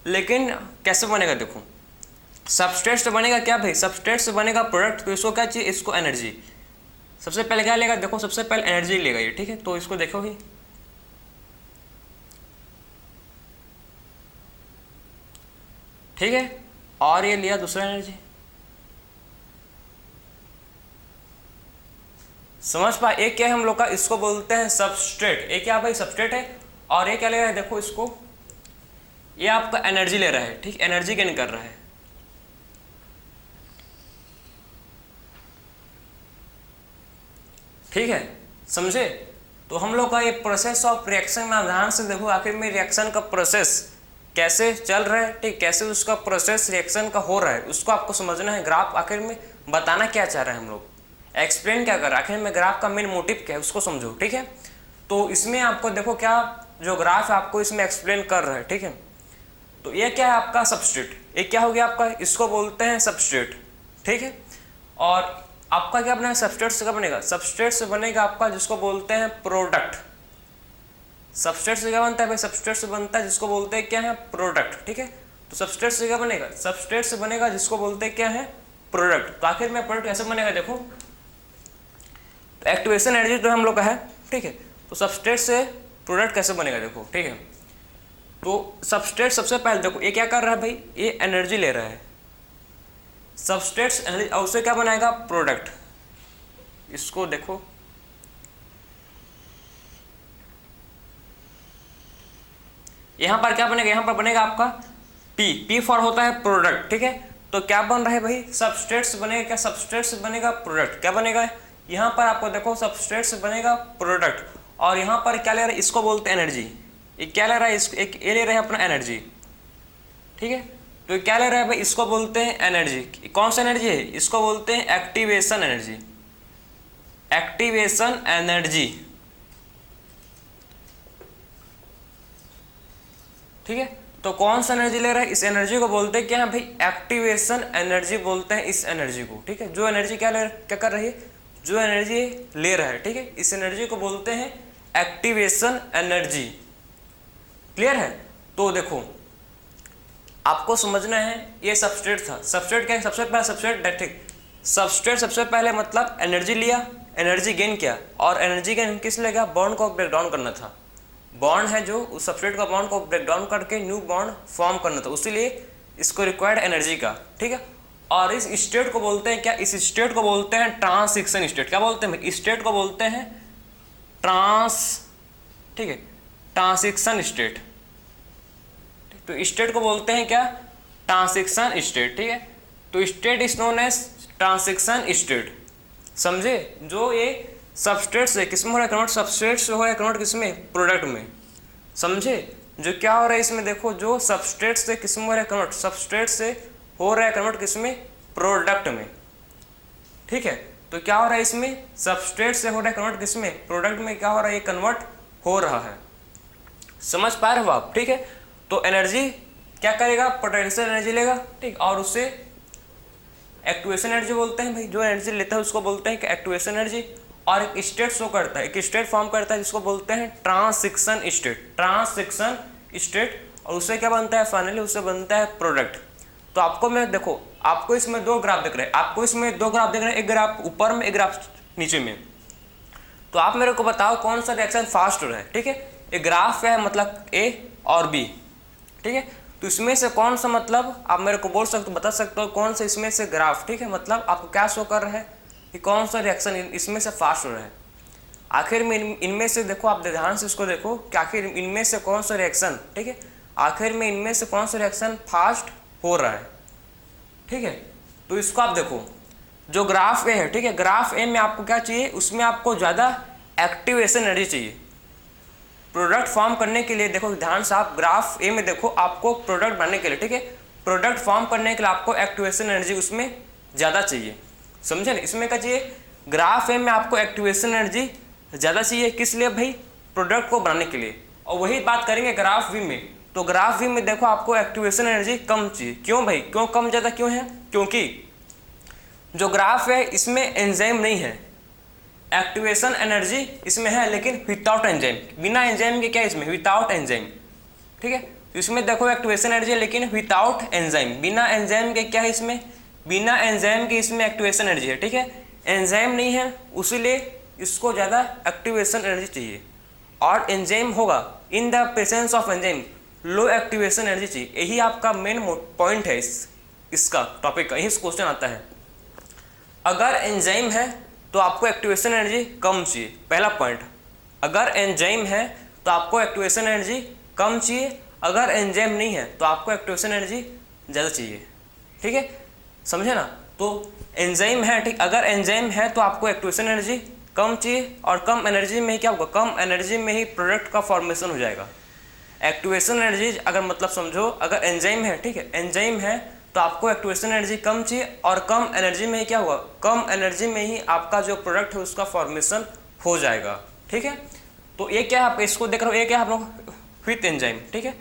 S1: लेकिन कैसे बनेगा देखो, सबस्ट्रेट से बनेगा क्या भाई, सबस्ट्रेट से बनेगा प्रोडक्ट। तो इसको क्या चाहिए, इसको एनर्जी। सबसे पहले क्या लेगा देखो, सबसे पहले एनर्जी लेगा ये। ठीक है, तो इसको देखो ही, ठीक है, और ये लिया दूसरा एनर्जी। समझ पा, एक क्या है हम लोग का, इसको बोलते हैं सबस्ट्रेट। एक क्या भाई सबस्ट्रेट है, और ये क्या ले रहा है देखो इसको, ये आपका एनर्जी ले रहा है। ठीक, एनर्जी गेन कर रहा है। ठीक है, समझे। तो हम लोग का ये प्रोसेस ऑफ रिएक्शन में ध्यान से देखो, आखिर में रिएक्शन का प्रोसेस कैसे चल रहा है। ठीक, कैसे उसका प्रोसेस रिएक्शन का हो रहा है उसको आपको समझना है। ग्राफ आखिर में बताना क्या चाह रहे हैं हम लोग, एक्सप्लेन क्या कर रहा है, आखिर में ग्राफ का मेन मोटिव क्या है उसको समझो। ठीक है, तो इसमें आपको देखो क्या जो ग्राफ है आपको इसमें एक्सप्लेन कर रहा है। ठीक है, तो ये क्या है आपका सबस्ट्रेट, ये क्या हो गया आपका, इसको बोलते हैं सबस्ट्रेट। ठीक है, और आपका क्या बना है, सबस्ट्रेट से क्या बनेगा, सबस्ट्रेट से बनेगा आपका जिसको बोलते हैं प्रोडक्ट। सबस्ट्रेट से क्या बनता है भाई, सबस्ट्रेट से बनता है जिसको बोलते हैं क्या है, प्रोडक्ट। ठीक है, तो सबस्ट्रेट से क्या बनेगा, सबस्ट्रेट से बनेगा जिसको बोलते हैं क्या है, प्रोडक्ट। तो आखिर में प्रोडक्ट कैसे बनेगा देखो, तो एक्टिवेशन एनर्जी तो हम लोग का है। ठीक है, तो सबस्ट्रेट से प्रोडक्ट कैसे बनेगा देखो। ठीक है, तो सबस्ट्रेट सबसे पहले देखो ये क्या कर रहा है भाई, ये एनर्जी ले रहा है। सबस्ट्रेट एनर्जी और उससे क्या बनाएगा, प्रोडक्ट। इसको देखो, यहां पर क्या बनेगा, यहां पर बनेगा आपका पी। पी फॉर होता है प्रोडक्ट। ठीक है, तो क्या बन रहा है भाई, सबस्ट्रेट से बनेगा क्या, सबस्ट्रेट से बनेगा प्रोडक्ट। क्या बनेगा, यहां पर आपको देखो सबस्ट्रेट से बनेगा प्रोडक्ट, और यहां पर क्या ले रहा है, इसको बोलते हैं एनर्जी। ये क्या ले रहा है, इसको एक ये ले रहा है अपना एनर्जी। ठीक है, तो क्या ले रहा है भाई, इसको बोलते हैं एनर्जी। कौन सा एनर्जी है, इसको बोलते हैं एक्टिवेशन एनर्जी। Activation energy. ठीक है, तो कौन सा एनर्जी ले रहा है, इस एनर्जी को बोलते हैं क्या है भाई, एक्टिवेशन एनर्जी बोलते हैं इस एनर्जी को। ठीक है, जो एनर्जी क्या कर रही है, जो एनर्जी ले रहा है। ठीक है, इस एनर्जी को बोलते हैं एक्टिवेशन एनर्जी। क्लियर है। तो देखो आपको समझना है, ये सबस्ट्रेट था। सबस्ट्रेट क्या है, सबसे पहले सबस्ट्रेट। ठीक, सबस्ट्रेट सबसे पहले मतलब एनर्जी लिया, एनर्जी गेन किया, और एनर्जी गेन किस लिए गया, बॉन्ड को ब्रेक डाउन करना था। बॉन्ड है जो उस सबस्ट्रेट का बॉन्ड को ब्रेक डाउन करके न्यू बॉन्ड फॉर्म करना था, उसीलिए इसको रिक्वायर्ड एनर्जी का। ठीक है, और इस स्टेट को बोलते हैं क्या, इस स्टेट को बोलते हैं ट्रांजिशन स्टेट। क्या बोलते हैं, इस स्टेट को बोलते हैं ठीक है, ट्रांजिशन स्टेट। तो स्टेट को बोलते हैं क्या, ट्रांजिशन स्टेट। ठीक है, तो state is known as transition state. समझे, जो ये सबस्ट्रेट से किसमें हो रहा है कन्वर्ट, सबस्ट्रेट से हो रहा है कन्वर्ट किसमें, प्रोडक्ट में। समझे, जो क्या हो रहा है इसमें देखो, जो सबस्ट्रेट से किसमें हो रहा है कन्वर्ट, सबस्ट्रेट से हो रहा है कन्वर्ट किसमें, प्रोडक्ट में। ठीक है, तो क्या हो रहा है इसमें, सबस्ट्रेट से हो रहा है कन्वर्ट किसमें, प्रोडक्ट में। क्या हो रहा है, ये कन्वर्ट हो रहा है। समझ पा रहे हो आप। ठीक है, तो एनर्जी क्या करेगा, पोटेंशियल एनर्जी लेगा। ठीक, और उससे एक्टिवेशन एनर्जी बोलते हैं भाई, जो एनर्जी लेता है उसको बोलते हैं एक्टिवेशन एनर्जी। और एक स्टेट शो करता है, एक स्टेट फॉर्म करता है जिसको बोलते हैं ट्रांजिशन स्टेट। ट्रांजिशन स्टेट, और उससे क्या बनता है, फाइनली उससे बनता है प्रोडक्ट। तो आपको मैं देखो, आपको इसमें दो ग्राफ दिख रहे हैं, आपको इसमें दो ग्राफ दिख रहे हैं, एक ग्राफ ऊपर में, एक ग्राफ नीचे में। तो आप मेरे को बताओ कौन सा रिएक्शन फास्ट हो रहा है। ठीक है, एक ग्राफ है मतलब ए और बी। ठीक है, तो इसमें से कौन सा मतलब आप मेरे को बोल सकते हो, बता सकते हो कौन सा इसमें से ग्राफ, ठीक है, मतलब आपको क्या शो कर रहा है कि कौन सा रिएक्शन इसमें से फास्ट हो रहा है। आखिर में इनमें से देखो, आप ध्यान से इसको देखो कि आखिर इनमें से कौन सा रिएक्शन, ठीक है, आखिर में इनमें से कौन सा रिएक्शन फास्ट हो रहा है, ठीक है। तो इसको आप देखो, जो ग्राफ ए है, ठीक है, ग्राफ ए में आपको क्या चाहिए, उसमें आपको ज़्यादा एक्टिवेशन एनर्जी चाहिए प्रोडक्ट फॉर्म करने के लिए। देखो ध्यान से आप ग्राफ ए में देखो, आपको प्रोडक्ट बनाने के लिए, ठीक है, प्रोडक्ट फॉर्म करने के लिए आपको एक्टिवेशन एनर्जी उसमें ज़्यादा चाहिए, समझे ना। इसमें क्या चाहिए, ग्राफ ए में आपको एक्टिवेशन एनर्जी ज़्यादा चाहिए, किस लिए भाई, प्रोडक्ट को बनाने के लिए। और वही बात करेंगे ग्राफ बी में, तो ग्राफ बी में देखो आपको एक्टिवेशन एनर्जी कम चाहिए। क्यों भाई, क्यों कम ज़्यादा क्यों है, क्योंकि जो ग्राफ है इसमें एंजाइम नहीं है, एक्टिवेशन एनर्जी इसमें है लेकिन विदाउट एंजाइम, बिना एंजाइम के क्या इसमें, विदाउट एंजाइम, ठीक है। तो इसमें देखो एक्टिवेशन एनर्जी लेकिन विदाउट एंजाइम, बिना एंजाइम के क्या है इसमें, बिना एंजाइम के इसमें एक्टिवेशन एनर्जी है, ठीक है। एंजाइम नहीं है उसीलिए इसको ज़्यादा एक्टिवेशन एनर्जी चाहिए, और एंजाइम होगा इन the presence of enzyme low activation energy चाहिए। यही आपका मेन पॉइंट है इसका टॉपिक का, यही क्वेश्चन आता है। अगर एंजाइम है तो आपको एक्टिवेशन एनर्जी कम चाहिए, पहला पॉइंट। अगर एंजाइम है तो आपको एक्टिवेशन एनर्जी कम चाहिए, अगर एंजाइम नहीं है तो आपको एक्टिवेशन एनर्जी ज़्यादा चाहिए, ठीक है, समझे ना। तो एंजाइम है, ठीक, अगर एंजाइम है तो आपको एक्टिवेशन एनर्जी कम चाहिए, और कम एनर्जी में ही क्या होगा, कम एनर्जी में ही प्रोडक्ट का फॉर्मेशन हो जाएगा। एक्टिवेशन एनर्जी अगर मतलब समझो, अगर एंजाइम है, ठीक है, एंजाइम है तो आपको एक्टिवेशन एनर्जी कम चाहिए, और कम एनर्जी में ही क्या हुआ, कम एनर्जी में ही आपका जो प्रोडक्ट है उसका फॉर्मेशन हो जाएगा, ठीक है। तो ये क्या है, आप इसको देख रहे हो, ये क्या है आप लोग विथ एंजाइम, ठीक है,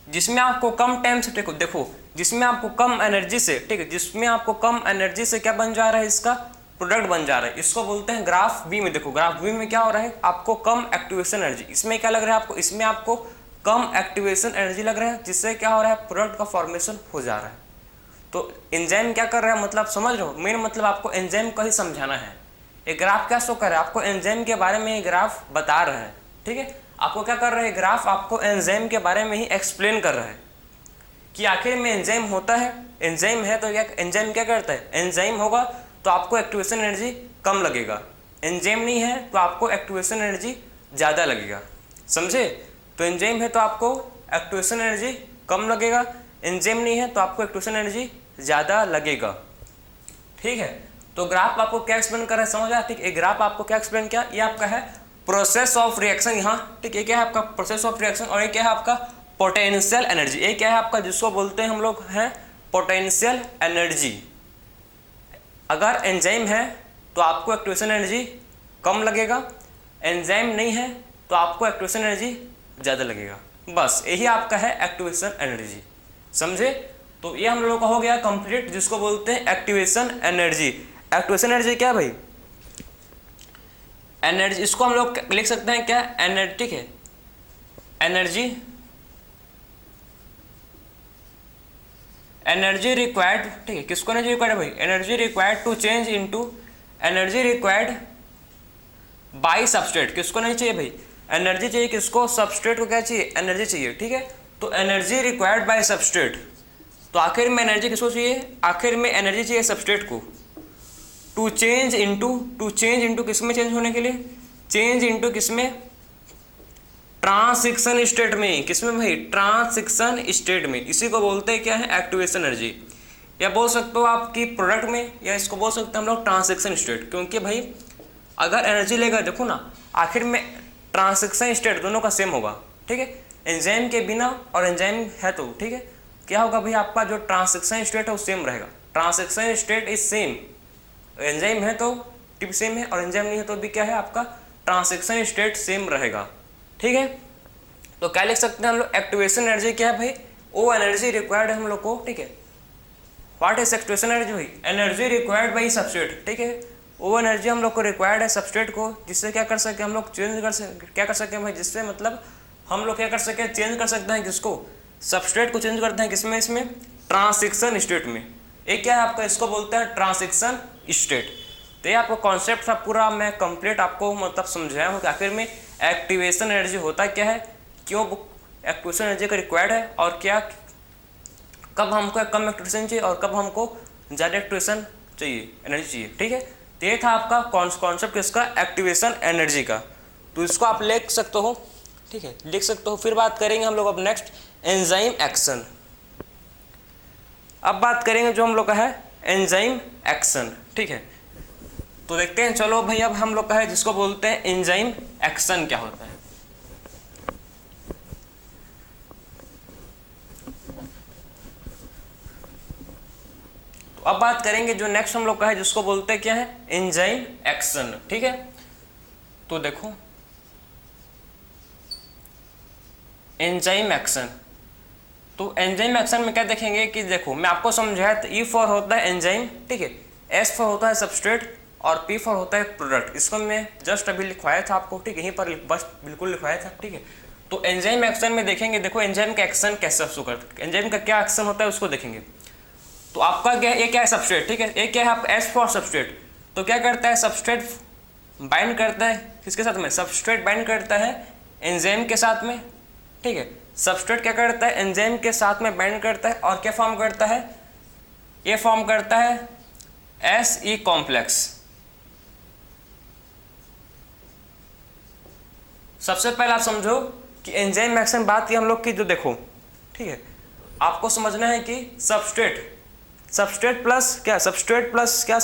S1: जिसमें आपको कम टाइम से, देखो जिसमें आपको कम एनर्जी से, ठीक है, जिसमें आपको कम एनर्जी से क्या बन जा रहा है, इसका प्रोडक्ट बन जा रहा है, इसको बोलते हैं ग्राफ बी में। देखो ग्राफ बी में क्या हो रहा है, आपको कम एक्टिवेशन एनर्जी, इसमें क्या लग रहा है आपको, इसमें आपको कम एक्टिवेशन एनर्जी लग रहा है, जिससे क्या हो रहा है, प्रोडक्ट का फॉर्मेशन हो जा रहा है। तो एंजाइम क्या कर रहा है, मतलब समझ रहे हो, मेन मतलब आपको एंजाइम का ही समझाना है। ये ग्राफ क्या शो कर रहा है, आपको एंजाइम के बारे में ये ग्राफ बता रहा है, ठीक है, आपको क्या कर रहा है, ग्राफ आपको एंजाइम के बारे में ही एक्सप्लेन कर रहा है कि आखिर में एंजाइम होता है, एंजाइम है तो क्या, एंजाइम क्या करता है, एंजाइम होगा तो आपको एक्टिवेशन एनर्जी कम लगेगा, एंजाइम नहीं है तो आपको एक्टिवेशन एनर्जी ज़्यादा लगेगा, समझे। तो एंजाइम है तो आपको एक्टिवेशन एनर्जी कम लगेगा, एंजाइम नहीं है तो आपको एक्टिवेशन एनर्जी ज़्यादा लगेगा, ठीक है। तो ग्राफ आपको क्या एक्सप्लेन कर रहा है, समझ आया, ठीक है। ग्राफ आपको क्या एक्सप्लेन किया, ये आपका है प्रोसेस ऑफ रिएक्शन, यहाँ ठीक, ये क्या है आपका प्रोसेस ऑफ रिएक्शन, और ये क्या है आपका पोटेंशियल एनर्जी, ये क्या है आपका, जिसको बोलते हैं हम लोग हैं पोटेंशियल एनर्जी। अगर एंजाइम है तो आपको एक्टिवेशन एनर्जी कम लगेगा, एंजाइम नहीं है तो आपको एक्टिवेशन एनर्जी ज़्यादा लगेगा, बस यही आपका है एक्टिवेशन एनर्जी, समझे। तो ये हम लोगों का हो गया कंप्लीट, जिसको बोलते हैं एक्टिवेशन एनर्जी। एक्टिवेशन एनर्जी क्या है भाई, एनर्जी, इसको हम लोग लिख सकते हैं क्या, एनर्जी, ठीक है, एनर्जी, एनर्जी रिक्वायर्ड, ठीक है, किसको एनर्जी रिक्वायर्ड भाई, energy required to change into, energy required by substrate, किसको नहीं चाहिए भाई, एनर्जी चाहिए किसको, सबस्ट्रेट को क्या चाहिए, एनर्जी चाहिए, ठीक है। तो एनर्जी रिक्वायर्ड बाय सबस्ट्रेट, तो आखिर में एनर्जी किसको चाहिए, आखिर में एनर्जी चाहिए सबस्ट्रेट को, टू चेंज इनटू किसमें चेंज होने के लिए, चेंज इनटू किसमें, ट्रांजिशन स्टेट में, किसमें भाई, ट्रांजिशन स्टेट में, इसी को बोलते हैं क्या है, एक्टिवेशन एनर्जी, या बोल सकते हो आपकी प्रोडक्ट में, या इसको बोल सकते हैं हम लोग ट्रांजिशन स्टेट, क्योंकि भाई अगर एनर्जी लेगा, देखो ना आखिर में ट्रांजिशन स्टेट दोनों का सेम होगा, ठीक है, एंजाइम के बिना और एंजाइम है तो, ठीक है, क्या होगा भाई, आपका जो ट्रांजिशन स्टेट है वो सेम रहेगा, transition state is same, enzyme है तो टिप सेम है, और एंजाइम नहीं है तो भी क्या है आपका ट्रांजिशन स्टेट सेम रहेगा, ठीक है। तो क्या लिख सकते हैं हम लोग, एक्टिवेशन एनर्जी क्या है भाई, वो एनर्जी रिक्वायर्ड है हम लोग को, ठीक है। व्हाट इज एक्टिवेशन एनर्जी भाई, एनर्जी रिक्वायर्ड बाई सबस्ट्रेट, ठीक है, वो एनर्जी हम लोग को रिक्वायर्ड है सबस्ट्रेट को, जिससे क्या कर सके हम लोग चेंज कर सके, क्या कर सके भाई, जिससे मतलब हम लोग क्या कर सके, चेंज कर सकते हैं किसको, सबस्ट्रेट को चेंज करते हैं किसमें, इसमें ट्रांजिशन स्टेट में। एक क्या है आपका, इसको बोलते हैं ट्रांजिशन स्टेट। तो ये आपका कॉन्सेप्ट था पूरा, मैं कंप्लीट आपको मतलब समझाया हूँ कि आखिर में एक्टिवेशन एनर्जी होता क्या है, क्यों एक्टिवेशन एनर्जी का रिक्वायर्ड है, और क्या कब हमको कम एक्टिवेशन चाहिए और कब हमको ज़्यादा एक्टिवेशन चाहिए, एनर्जी चाहिए। ठीक है, तो ये था आपका कॉन्सेप्ट इसका एक्टिवेशन एनर्जी का। तो इसको आप लिख सकते हो, ठीक है, लिख सकते हो। फिर बात करेंगे हम लोग अब नेक्स्ट एंजाइम एक्शन। अब बात करेंगे जो हम लोग का है एंजाइम एक्शन। ठीक है, तो देखते हैं, चलो भाई अब हम लोग का है जिसको बोलते हैं एंजाइम एक्शन क्या होता है। तो अब बात करेंगे जो नेक्स्ट हम लोग का है जिसको बोलते हैं क्या है एंजाइम एक्शन। ठीक है, तो देखो एंजाइम एक्शन, तो एंजाइम एक्शन में क्या देखेंगे कि देखो मैं आपको समझाया, तो ई फॉर होता है एंजाइम, ठीक है, एस फॉर होता है सबस्ट्रेट, और पी फॉर होता है प्रोडक्ट। इसको मैं जस्ट अभी लिखवाया था आपको, ठीक है, यहीं पर बस बिल्कुल लिखवाया था। ठीक है, तो एंजाइम एक्शन में देखेंगे, देखो एंजाइम का एक्शन कैसे शुरू करते हैं, एंजाइम का क्या एक्शन होता है उसको देखेंगे। तो आपका क्या है, ये क्या है सबस्ट्रेट, ठीक है, ये क्या है आपका एस फॉर सबस्ट्रेट। तो क्या करता है सबस्ट्रेट बाइंड करता है किसके साथ में, सबस्ट्रेट बाइंड करता है एंजाइम के साथ में। ठीक है, सबस्ट्रेट क्या करता है एंजाइम के साथ में बाइंड करता है, और क्या फॉर्म करता है, ये फॉर्म करता है एस ई कॉम्प्लेक्स। सबसे पहले आप समझो कि एंजाइम एक्शन बात की हम लोग की, जो देखो, ठीक है, आपको समझना है कि सबस्ट्रेट प्लस क्या, सबस्ट्रेट प्लस क्या,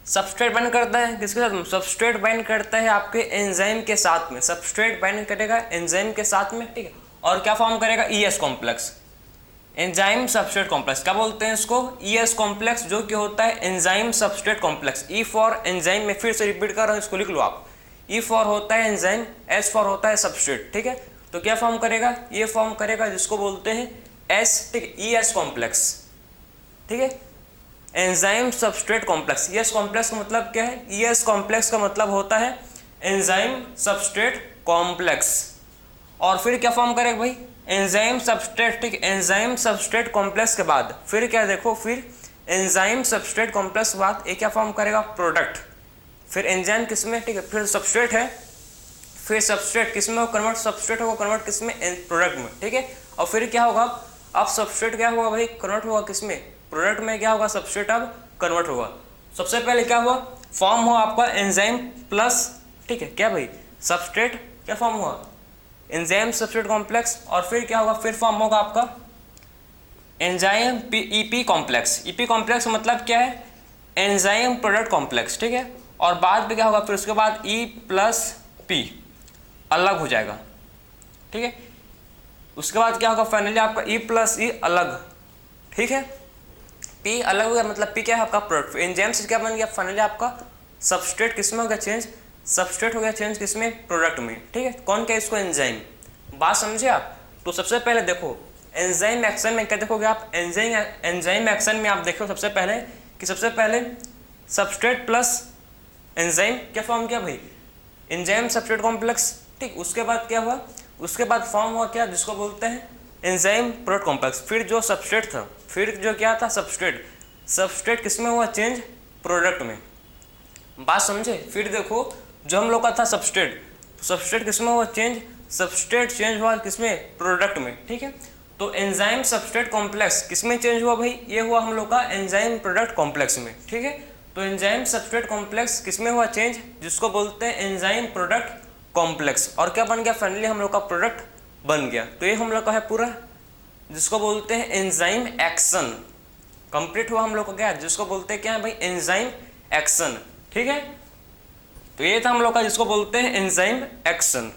S1: सबस्ट्रेट बाइंड करता है किसके साथ में, सबस्ट्रेट बाइंड करता है आपके एंजाइम के साथ में, सबस्ट्रेट बाइंड करेगा एंजाइम के साथ में। ठीक है, और क्या फॉर्म करेगा ES complex, enzyme substrate complex. क्या बोलते हैं इसको, ईएस कॉम्प्लेक्स, जो कि होता है enzyme substrate complex. E for enzyme में फिर से रिपीट कर रहा हूँ, इसको लिख लो आप, ई फॉर होता है एंजाइम, एस फॉर होता है सबस्ट्रेट। ठीक है, तो क्या फॉर्म करेगा, ये फॉर्म करेगा जिसको बोलते हैं एस, ठीक, ईएस कॉम्प्लेक्स। ठीक है, enzyme substrate complex. ES complex का मतलब क्या है, ईएस कॉम्प्लेक्स का मतलब होता है एंजाइम सबस्ट्रेट कॉम्प्लेक्स। और फिर क्या फॉर्म करेगा भाई, एंजाइम सबस्ट्रेट, ठीक, एंजाइम सबस्ट्रेट कॉम्प्लेक्स के बाद फिर क्या देखो, फिर एंजाइम सबस्ट्रेट कॉम्प्लेक्स के बाद एक क्या फॉर्म करेगा प्रोडक्ट। फिर एंजाइम किसमें, ठीक है, फिर सबस्ट्रेट है, फिर सबस्ट्रेट किसमें हो कन्वर्ट, सबस्ट्रेट होगा कन्वर्ट किसमें, प्रोडक्ट में। ठीक है, और फिर क्या होगा, अब सबस्ट्रेट क्या होगा भाई, कन्वर्ट होगा किसमें, प्रोडक्ट में। क्या होगा, सबस्ट्रेट अब कन्वर्ट होगा। सबसे पहले क्या हुआ, फॉर्म हुआ आपका एंजाइम प्लस, ठीक है, क्या भाई सबस्ट्रेट, क्या फॉर्म हुआ एंजाइम सबस्ट्रेट कॉम्प्लेक्स, और फिर क्या होगा, फिर फॉर्म होगा आपका enzyme EP complex. EP complex मतलब क्या है, एंजाइम प्रोडक्ट कॉम्प्लेक्स। ठीक है, और बाद में क्या होगा, फिर उसके बाद ई प्लस पी अलग हो जाएगा। ठीक है, उसके बाद क्या होगा, फाइनली आपका ई प्लस ई अलग। ठीक है, पी अलग हो गया, मतलब पी क्या है आपका प्रोडक्ट। एंजाइम से क्या बन गया, फाइनली आपका सबस्ट्रेट किसमें हो गया चेंज, सबस्ट्रेट हो गया चेंज किसमें, प्रोडक्ट में। ठीक है, कौन क्या इसको, एंजाइम। बात समझे आप। तो सबसे पहले देखो एंजाइम एक्शन में क्या देखोगे आप, एंजाइम एक्शन में आप देखो सबसे पहले कि सबसे पहले सबस्ट्रेट प्लस एंजाइम क्या फॉर्म किया भाई, एंजाइम सबस्ट्रेट कॉम्प्लेक्स। ठीक, उसके बाद क्या हुआ, उसके बाद फॉर्म हुआ क्या, जिसको बोलते हैं एंजाइम प्रोडक्ट कॉम्प्लेक्स। फिर जो सबस्ट्रेट था, फिर जो क्या था सबस्ट्रेट किसमें हुआ चेंज, प्रोडक्ट में। बात समझे। फिर देखो जो हम लोग का था सबस्ट्रेट किसमें हुआ चेंज, सबस्ट्रेट चेंज हुआ किसमें, प्रोडक्ट में। ठीक है, तो एंजाइम सबस्ट्रेट कॉम्प्लेक्स किसमें चेंज हुआ भाई, ये हुआ हम लोग का एंजाइम प्रोडक्ट कॉम्प्लेक्स में। ठीक है, तो एंजाइम सबस्ट्रेट कॉम्प्लेक्स किसमें हुआ चेंज, जिसको बोलते हैं एंजाइम प्रोडक्ट कॉम्प्लेक्स। और क्या बन गया, फाइनली हम लोग का प्रोडक्ट बन गया। तो ये हम लोग का है पूरा, जिसको बोलते हैं एंजाइम एक्शन। कंप्लीट हुआ हम लोग का क्या, जिसको बोलते हैं क्या है भाई, एंजाइम एक्शन। ठीक है, तो ये था हम लोग का जिसको बोलते हैं एंजाइम एक्शन।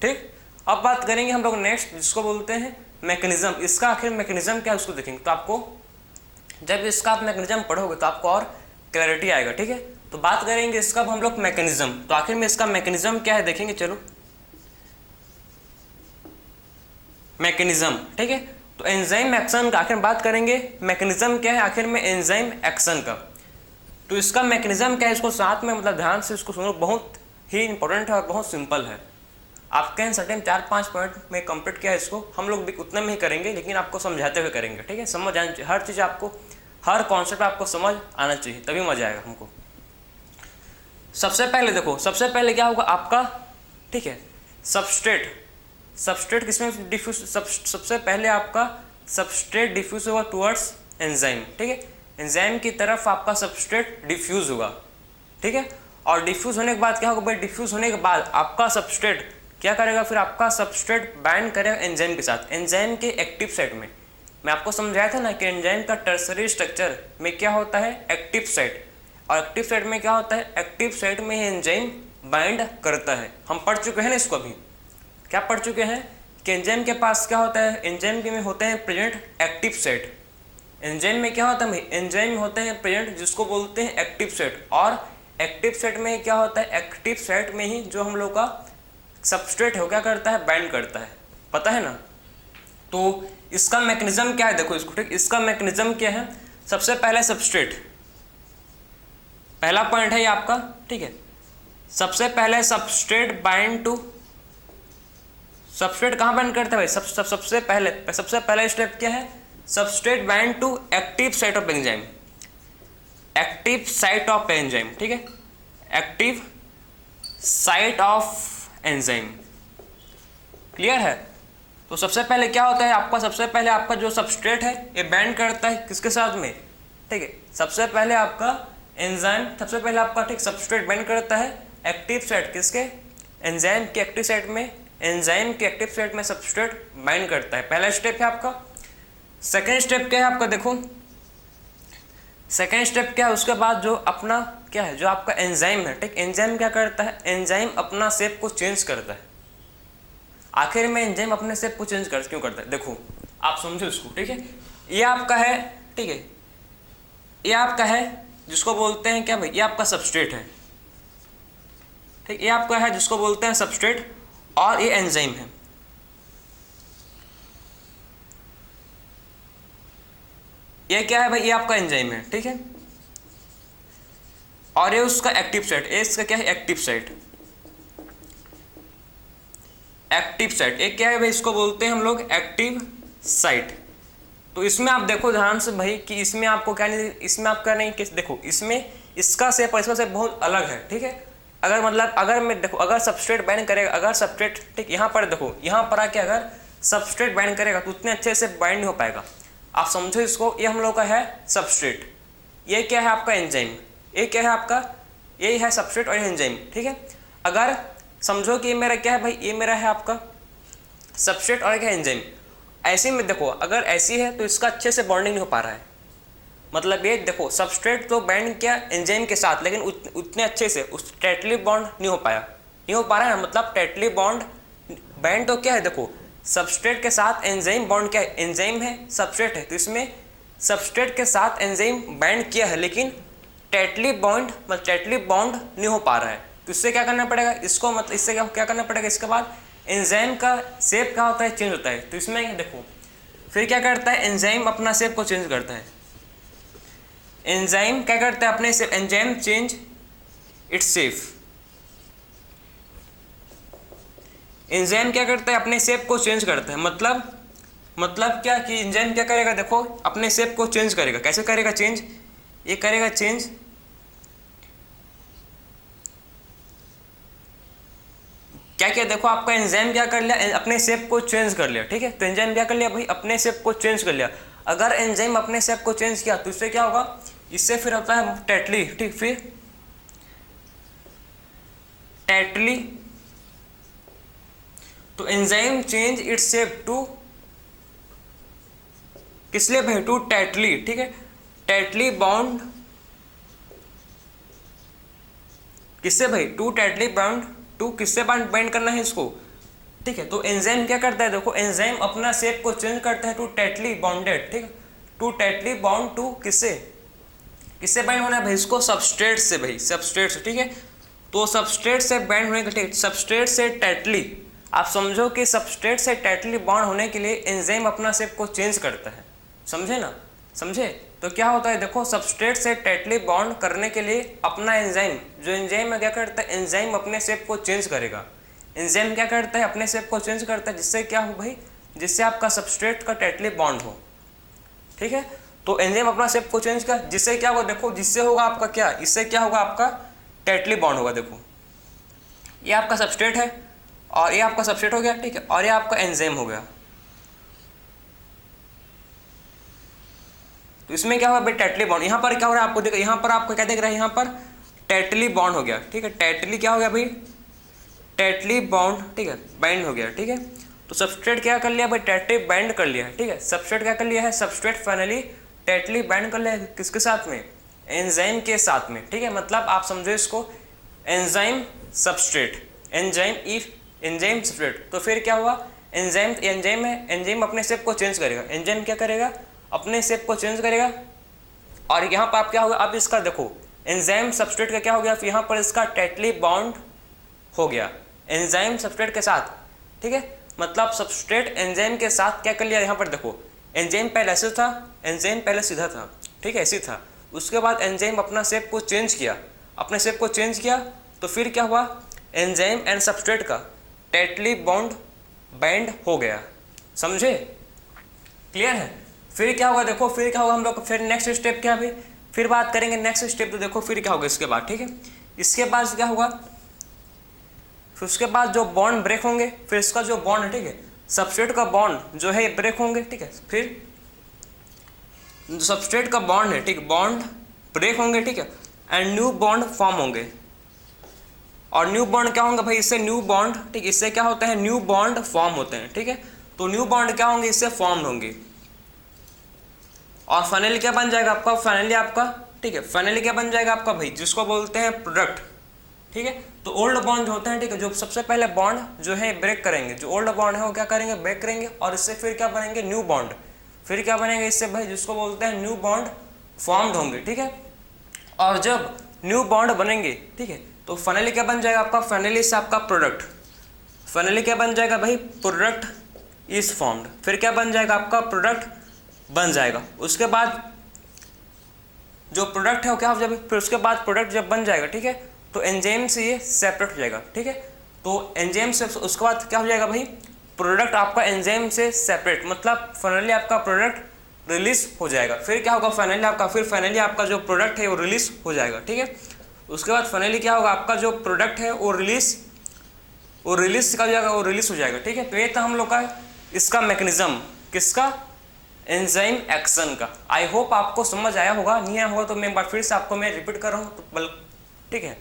S1: ठीक, अब बात करेंगे हम लोग नेक्स्ट जिसको बोलते हैं मैकेनिज्म। इसका आखिर मैकेनिज्म क्या है उसको देखेंगे। तो आपको जब इसका आप मैकेनिज्म पढ़ोगे तो आपको और क्लैरिटी आएगा। ठीक है, तो बात करेंगे इसका हम लोग मैकेनिज्म। तो आखिर में इसका मैकेनिज्म क्या है देखेंगे, चलो मैकेनिज्म। ठीक है, तो एंजाइम एक्शन का आखिर बात करेंगे, मैकेनिज्म क्या है आखिर में एंजाइम एक्शन का। तो इसका मैकेनिज्म क्या है, इसको साथ में मतलब ध्यान से इसको सुनो, बहुत ही इंपॉर्टेंट है और बहुत सिंपल है। आपके सर्टेन 4-5 पॉइंट में कंप्लीट किया है इसको, हम लोग भी उतने में ही करेंगे, लेकिन आपको समझाते हुए करेंगे। ठीक है, समझ आए, हर चीज़ आपको हर कॉन्सेप्ट आपको समझ आना चाहिए, तभी मजा आएगा हमको। सबसे पहले देखो, सबसे पहले क्या होगा आपका, ठीक है, सबस्ट्रेट किसमें डिफ्यूज, सबसे पहले आपका सबस्ट्रेट डिफ्यूज होगा टुवर्ड्स एंजाइम, ठीक है, एंजाइम की तरफ आपका सबस्ट्रेट डिफ्यूज होगा, ठीक है। और डिफ्यूज होने के बाद क्या होगा भाई, डिफ्यूज होने के बाद आपका सबस्ट्रेट क्या करेगा, फिर आपका सबस्ट्रेट बाइंड करेगा एंजाइम के साथ, एंजाइम के एक्टिव साइट में। मैं आपको समझाया था ना कि एंजाइम का टर्सरी स्ट्रक्चर में क्या होता है, एक्टिव साइट, और एक्टिव साइट में क्या होता है, एक्टिव साइट में एंजाइम बाइंड करता है। हम पढ़ चुके हैं ना इसको, अभी क्या पढ़ चुके हैं कि एंजाइम के पास क्या होता है, एंजाइम के में होते हैं प्रेजेंट एक्टिव साइट। एंजाइम में क्या होता है भाई, एंजाइम में होते हैं प्रेजेंट जिसको बोलते हैं एक्टिव साइट, और एक्टिव साइट में क्या होता है, एक्टिव साइट में ही जो हम लोग का सबस्ट्रेट है क्या करता है, बाइंड करता है, पता है ना। तो इसका मैकेनिज्म क्या है, देखो इसको, ठीक, इसका मैकेनिज्म क्या है, सबसे पहले सबस्ट्रेट, पहला पॉइंट है ये आपका, ठीक है, सबसे पहले सबस्ट्रेट बाइंड टू, सबस्ट्रेट कहाँ बाइंड करता है भाई, सबसे पहले स्टेप क्या है, substrate bind to active site of enzyme, active site of enzyme, ठीक है, active site of enzyme, clear है। तो सबसे पहले क्या होता है आपका, सबसे पहले आपका जो सबस्ट्रेट है ये बाइंड करता है किसके साथ में, ठीक है, सबसे पहले आपका एंजाइम, सबसे पहले आपका, ठीक, सबस्ट्रेट बाइंड करता है एक्टिव साइट किसके, एंजाइम के एक्टिव साइट में, एंजाइम के एक्टिव साइट में सबस्ट्रेट बाइंड करता है, पहला स्टेप है आपका। सेकेंड स्टेप क्या है आपका, देखो सेकेंड स्टेप क्या है, उसके बाद जो अपना क्या है, जो आपका एंजाइम है, ठीक, एंजाइम क्या करता है, एंजाइम अपना शेप को चेंज करता है। आखिर में एंजाइम अपने शेप को चेंज क्यों करता है, देखो आप समझो इसको, ठीक है, ये आपका है, ठीक है, ये आपका है जिसको बोलते हैं क्या भाई, ये आपका सबस्ट्रेट है, ठीक, ये आपका है जिसको बोलते हैं सबस्ट्रेट, और ये एंजाइम है, ये क्या है भाई, ये आपका एंजाइम है, ठीक है, और ये उसका एक्टिव साइट, ये इसका क्या है, एक्टिव साइट, एक्टिव साइट, एक क्या है भाई, इसको बोलते हैं हम लोग एक्टिव साइट। तो इसमें आप देखो ध्यान से भाई कि इसमें आपको क्या नहीं, इसमें आप क्या नहीं कि देखो इसमें इसका शेप और इसका शेप बहुत अलग है, ठीक है। अगर मतलब अगर मैं देखो, अगर सबस्ट्रेट बाइंड करेगा, अगर सबस्ट्रेट, ठीक, यहाँ पर देखो, यहाँ पर आके अगर सबस्ट्रेट बाइंड करेगा तो उतने अच्छे से बाइंड नहीं हो पाएगा। आप समझो इसको, ये हम लोग का है सबस्ट्रेट, ये क्या है आपका एंजाइम, ये क्या है आपका, ये है सबस्ट्रेट और एंजाइम, ठीक है। अगर समझो कि ये मेरा क्या है भाई, ये मेरा है आपका सबस्ट्रेट और क्या एंजाइम, ऐसे में देखो अगर ऐसी है तो इसका अच्छे से बॉन्डिंग नहीं हो पा रहा है, मतलब ये देखो सबस्ट्रेट तो बाइंड किया एंजाइम के साथ, लेकिन उतने अच्छे से उस टाइटली बॉन्ड नहीं हो पाया, नहीं हो पा रहा है, मतलब टाइटली बॉन्ड बाइंड तो क्या है, देखो सबस्ट्रेट के साथ एंजाइम बॉन्ड क्या है, एंजाइम है सबस्ट्रेट है, तो इसमें सबस्ट्रेट के साथ एंजाइम बाइंड किया है लेकिन टाइटली बॉन्ड नहीं हो पा रहा है, तो इससे क्या करना पड़ेगा, इसको मतलब इससे क्या करना पड़ेगा, इसके बाद एंजाइम का शेप क्या होता है, चेंज होता है। तो इसमें देखो फिर क्या करता है, एंजाइम अपना शेप को चेंज करता है, एंजाइम क्या करता है अपने shape, enzyme change its shape, enzyme क्या करता है अपने शेप को चेंज करता है, मतलब क्या कि एंजाइम क्या करेगा, देखो अपने शेप को चेंज करेगा, कैसे करेगा चेंज, ये करेगा चेंज, क्या क्या देखो आपका एंजाइम क्या कर लिया, अपने शेप को चेंज कर लिया, ठीक है। तो एंजाइम क्या कर लिया भाई, अपने शेप को चेंज कर लिया। अगर एंजाइम अपने शेप को चेंज किया तो इससे क्या होगा, इससे फिर होता है टाइटली, ठीक, फिर टाइटली, तो enzyme change its shape to किस लिए भाई, टू टाइटली, ठीक है, टाइटली बाउंड, किससे भाई, टू टाइटली बाउंड, टू किससे बाइंड करना है इसको, ठीक है। तो एंजाइम क्या करता है, देखो एंजाइम अपना शेप को चेंज करता है टू टाइटली बाउंडेड, ठीक है, टू टाइटली बाउंड टू किससे बाइंड होना है भाई, इसको सबस्ट्रेट से भाई, सबस्ट्रेट से, ठीक है। तो सबस्ट्रेट से बाइंड होने के लिए, सबस्ट्रेट से टाइटली, आप समझो कि सबस्ट्रेट से टाइटली बाउंड होने के लिए एंजाइम अपना शेप को चेंज करता है, समझे ना, समझे। तो क्या होता है, देखो सबस्ट्रेट से टाइटली बॉन्ड करने के लिए अपना एंजाइम, जो एंजाइम है क्या करता है, एंजाइम अपने शेप को चेंज करेगा, एंजाइम क्या करता है अपने शेप को चेंज करता है, जिससे क्या हो भाई, जिससे आपका सबस्ट्रेट का टाइटली बॉन्ड हो, ठीक है। तो एंजाइम अपना शेप को चेंज कर, जिससे क्या होगा देखो, जिससे होगा आपका क्या, इससे क्या होगा आपका टाइटली बॉन्ड होगा। देखो ये आपका सबस्ट्रेट है और ये आपका सबस्ट्रेट हो गया, ठीक है, और ये आपका एंजाइम हो गया। तो इसमें क्या होगा भाई, टाइटली बॉन्ड। यहाँ पर क्या हो रहा है आपको देखो, यहाँ पर आपको क्या दिख रहा है, यहाँ पर टाइटली बॉन्ड हो गया, ठीक है, टाइटली क्या हो गया भाई, टाइटली बॉन्ड, ठीक है, बाइंड हो गया, ठीक है। तो सबस्ट्रेट क्या कर लिया भाई, टाइटली बाइंड कर लिया है, ठीक है, सबस्ट्रेट क्या कर लिया है, सबस्ट्रेट फाइनली टाइटली बाइंड कर लिया है, किसके साथ में, एंजाइम के साथ में, ठीक है। मतलब आप समझो इसको, एंजाइम सबस्ट्रेट, एंजाइम सबस्ट्रेट। तो फिर क्या हुआ, एंजाइम है, एंजाइम अपने शेप को चेंज करेगा, एंजाइम क्या करेगा, अपने शेप को चेंज करेगा। और यहाँ पर आप क्या होगा, अब इसका देखो एंजाइम सबस्ट्रेट का क्या हो गया, फिर यहाँ पर इसका टाइटली बॉन्ड हो गया एंजाइम सबस्ट्रेट के साथ, ठीक है। मतलब सबस्ट्रेट एंजाइम के साथ क्या कर लिया, यहाँ पर देखो एंजाइम पहले ऐसे था, एंजाइम पहले सीधा था, ठीक है, ऐसी था। उसके बाद एंजाइम अपना शेप को चेंज किया, अपने शेप को चेंज किया, तो फिर क्या हुआ, एंजाइम एंड सबस्ट्रेट का टाइटली बॉन्ड बाइंड हो गया, समझे, क्लियर है। फिर क्या होगा देखो, फिर क्या होगा हम लोग, फिर नेक्स्ट स्टेप क्या है, फिर बात करेंगे नेक्स्ट स्टेप। तो देखो फिर क्या होगा इसके बाद, ठीक है, इसके बाद क्या होगा, फिर उसके बाद जो बॉन्ड ब्रेक होंगे, फिर इसका जो बॉन्ड है, ठीक है, सबस्ट्रेट का बॉन्ड जो है ब्रेक होंगे, ठीक है, फिर जो सबस्ट्रेट का बॉन्ड है, ठीक, बॉन्ड ब्रेक होंगे, ठीक है, एंड न्यू बॉन्ड फॉर्म होंगे। और न्यू बॉन्ड क्या होंगे भाई, इससे न्यू बॉन्ड, ठीक, इससे क्या होता है, न्यू बॉन्ड फॉर्म होते हैं, ठीक है। तो न्यू बॉन्ड क्या होंगे, इससे फॉर्म होंगे। और फाइनली क्या बन जाएगा आपका, फाइनली आपका, ठीक है, फाइनली क्या बन जाएगा आपका भाई, जिसको बोलते हैं प्रोडक्ट, ठीक है। तो ओल्ड बॉन्ड जो होते हैं, ठीक है, जो सबसे पहले बॉन्ड जो है ब्रेक करेंगे, जो ओल्ड बॉन्ड है वो क्या करेंगे, ब्रेक करेंगे, और इससे फिर क्या बनेंगे, न्यू बॉन्ड, फिर क्या बनेंगे इससे भाई, जिसको बोलते हैं न्यू बॉन्ड फॉर्म्ड होंगे, ठीक है। और जब न्यू बॉन्ड बनेंगे, ठीक है, तो फाइनली क्या बन जाएगा आपका, फाइनली से आपका प्रोडक्ट, फाइनली क्या बन जाएगा भाई, प्रोडक्ट इज फॉर्म्ड। फिर क्या बन जाएगा आपका, प्रोडक्ट बन जाएगा। उसके बाद जो प्रोडक्ट है वो क्या हो जाएगा, फिर उसके बाद प्रोडक्ट जब बन जाएगा, ठीक है, तो एंजाइम से ये सेपरेट हो जाएगा, ठीक है। तो एंजाइम से उसके बाद क्या हो जाएगा भाई, प्रोडक्ट आपका एंजाइम से सेपरेट, मतलब फाइनली आपका प्रोडक्ट रिलीज हो जाएगा। फिर क्या होगा फाइनली आपका, फिर फाइनली आपका जो प्रोडक्ट है वो रिलीज हो जाएगा, ठीक है। उसके बाद फाइनली क्या होगा, आपका जो प्रोडक्ट है वो रिलीज का हो जाएगा, वो रिलीज हो जाएगा, ठीक है। तो ये था हम लोग का इसका मैकेनिज्म, किसका, एंजाइम एक्शन का। आई होप आपको समझ आया होगा, नहीं आया होगा तो मैं एक बार फिर से आपको मैं रिपीट कर रहा हूँ, तो ठीक है,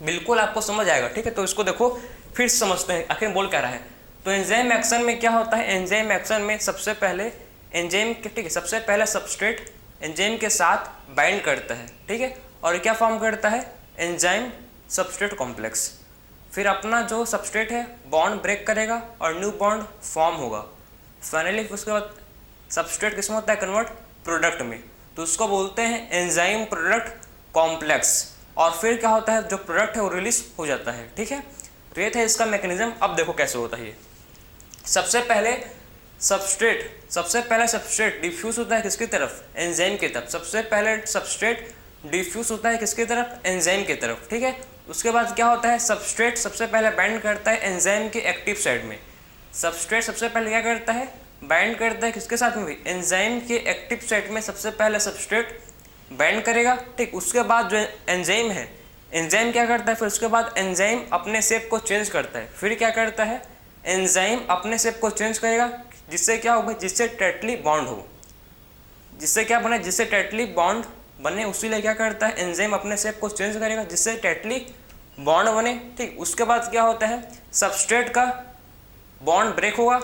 S1: बिल्कुल आपको समझ आएगा, ठीक है। तो इसको देखो फिर समझते हैं आखिर बोल क्या रहा है। तो एंजाइम एक्शन में क्या होता है, एंजाइम एक्शन में सबसे पहले एंजाइम के, ठीक है, सबसे पहले सबस्ट्रेट एंजाइम के साथ बाइंड करता है, ठीक है, और क्या फॉर्म करता है, एंजाइम सबस्ट्रेट कॉम्प्लेक्स। फिर अपना जो सबस्ट्रेट है बॉन्ड ब्रेक करेगा और न्यू बॉन्ड फॉर्म होगा। फाइनली उसके बाद सबस्ट्रेट किसमें होता है, कन्वर्ट प्रोडक्ट में, तो उसको बोलते हैं एंजाइम प्रोडक्ट कॉम्प्लेक्स। और फिर क्या होता है, जो प्रोडक्ट है वो रिलीज हो जाता है, ठीक है। तो ये था इसका मैकेनिज्म। अब देखो कैसे होता है ये। सबसे पहले सबस्ट्रेट डिफ्यूज होता है किसकी तरफ, एंजाइम की तरफ। सबसे पहले सबस्ट्रेट डिफ्यूज होता है किसकी तरफ, एंजाइम की तरफ, ठीक है। उसके बाद क्या होता है, सबस्ट्रेट सबसे पहले बाइंड करता है एंजाइम के एक्टिव साइड में। सबस्ट्रेट सबसे पहले क्या करता है, बाइंड करता है किसके साथ में भी, एंजाइम के एक्टिव साइट में सबसे पहले सबस्ट्रेट बाइंड करेगा, ठीक। उसके बाद जो एंजाइम है, एंजाइम क्या करता है, फिर उसके बाद एंजाइम अपने शेप को चेंज करता है। फिर क्या करता है, एंजाइम अपने शेप को चेंज करेगा, जिससे क्या होगा, जिससे टाइटली बॉन्ड हो, जिससे क्या बने, जिससे टाइटली बॉन्ड बने, उसीलिए क्या करता है, एंजाइम अपने शेप को चेंज करेगा जिससे टाइटली बॉन्ड बने, ठीक। उसके बाद क्या होता है, सबस्ट्रेट का बॉन्ड ब्रेक होगा,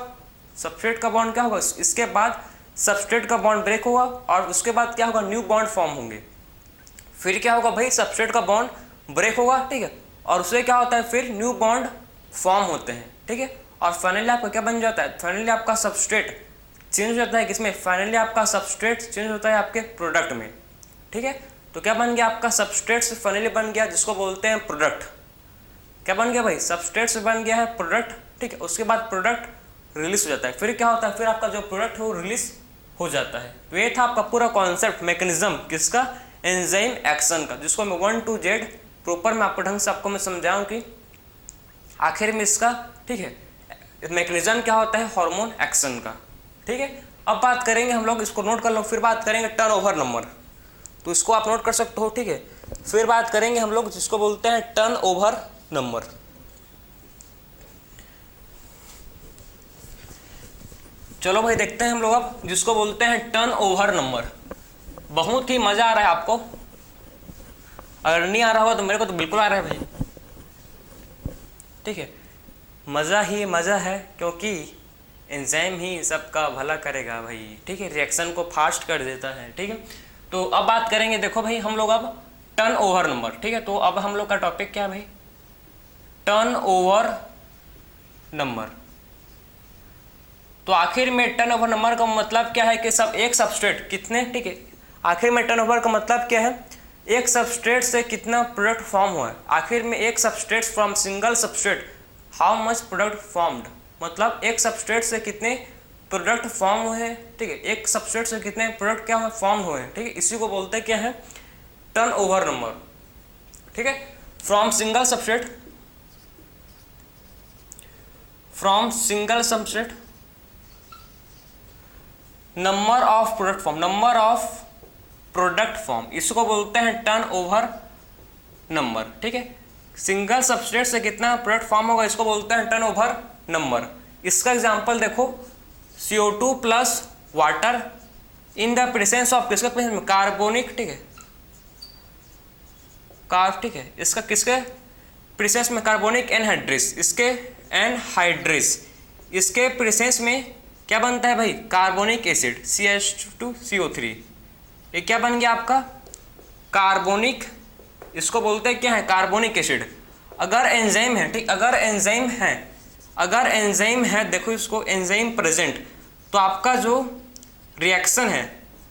S1: सबस्ट्रेट का बॉन्ड क्या होगा, इसके बाद सबस्ट्रेट का बॉन्ड ब्रेक होगा और उसके बाद क्या होगा, न्यू बॉन्ड फॉर्म होंगे। फिर क्या होगा भाई, सबस्ट्रेट का बॉन्ड ब्रेक होगा, ठीक है, और उससे क्या होता है, फिर न्यू बॉन्ड फॉर्म होते हैं, ठीक है। और फाइनली आपका क्या बन जाता है, फाइनली आपका सबस्ट्रेट चेंज हो जाता है किसमें, फाइनली आपका सबस्ट्रेट चेंज होता है आपके प्रोडक्ट में, ठीक है। तो क्या बन गया, आपका सबस्ट्रेट से फाइनली बन गया जिसको बोलते हैं प्रोडक्ट। क्या बन गया भाई, सबस्ट्रेट से बन गया है प्रोडक्ट, ठीक है। उसके बाद प्रोडक्ट रिलीज हो जाता है। फिर क्या होता है, फिर आपका जो प्रोडक्ट है वो रिलीज हो जाता है। तो ये था आपका पूरा कॉन्सेप्ट, मैकेनिज्म किसका, एंजाइम एक्शन का, जिसको मैं 1 to Z प्रॉपर मैं आपको ढंग से आपको मैं समझाऊं कि आखिर में इसका, ठीक है, मैकेनिज्म क्या होता है, हार्मोन एक्शन का, ठीक है। अब बात करेंगे हम लोग, इसको नोट कर लो, फिर बात करेंगे टर्न ओवर नंबर, तो इसको आप नोट कर सकते हो, ठीक है। फिर बात करेंगे हम लोग जिसको बोलते हैं टर्न ओवर नंबर। चलो भाई देखते हैं हम लोग अब जिसको बोलते हैं टर्न ओवर नंबर। बहुत ही मजा आ रहा है आपको, अगर नहीं आ रहा होगा तो मेरे को तो बिल्कुल आ रहा है भाई, ठीक है। मज़ा ही मज़ा है, क्योंकि एंजाइम ही सबका भला करेगा भाई, ठीक है, रिएक्शन को फास्ट कर देता है, ठीक है। तो अब बात करेंगे, देखो भाई हम लोग अब टर्न ओवर नंबर, ठीक है। तो अब हम लोग का टॉपिक क्या है भाई, टर्न ओवर नंबर। तो आखिर में टर्न ओवर नंबर का मतलब क्या है कि सब एक सबस्ट्रेट कितने, ठीक है, आखिर में टर्न ओवर का मतलब क्या है, एक सबस्ट्रेट से कितना प्रोडक्ट फॉर्म हुआ है। आखिर में एक substrate from single substrate how much product formed, मतलब एक सबस्ट्रेट से कितने प्रोडक्ट फॉर्म हुए हैं, ठीक है, एक सबस्ट्रेट से कितने प्रोडक्ट क्या हुए, फॉर्म हुए हैं, ठीक है। इसी को बोलते हैं क्या है, टर्न ओवर नंबर, ठीक है। From single substrate, from single substrate number of product form, number of product form, इसको बोलते हैं टर्न ओवर नंबर, ठीक है। सिंगल सबस्ट्रेट से कितना प्रोडक्ट फॉर्म होगा, इसको बोलते हैं टर्न ओवर नंबर। इसका एग्जांपल देखो, CO2 plus water in the presence of, किसके प्रेजेंस में, कार्बोनिक, ठीक है, ठीक है, इसका किसके प्रेजेंस में, कार्बोनिक एनहाइड्रेस, इसके एनहाइड्रेस, इसके प्रेजेंस में क्या बनता है भाई, कार्बोनिक एसिड CH2CO3, ये क्या बन गया आपका, कार्बोनिक, इसको बोलते हैं क्या है, कार्बोनिक एसिड। अगर एंजाइम है, ठीक, अगर एंजाइम है, अगर एंजाइम है, देखो इसको एंजाइम प्रेजेंट, तो आपका जो रिएक्शन है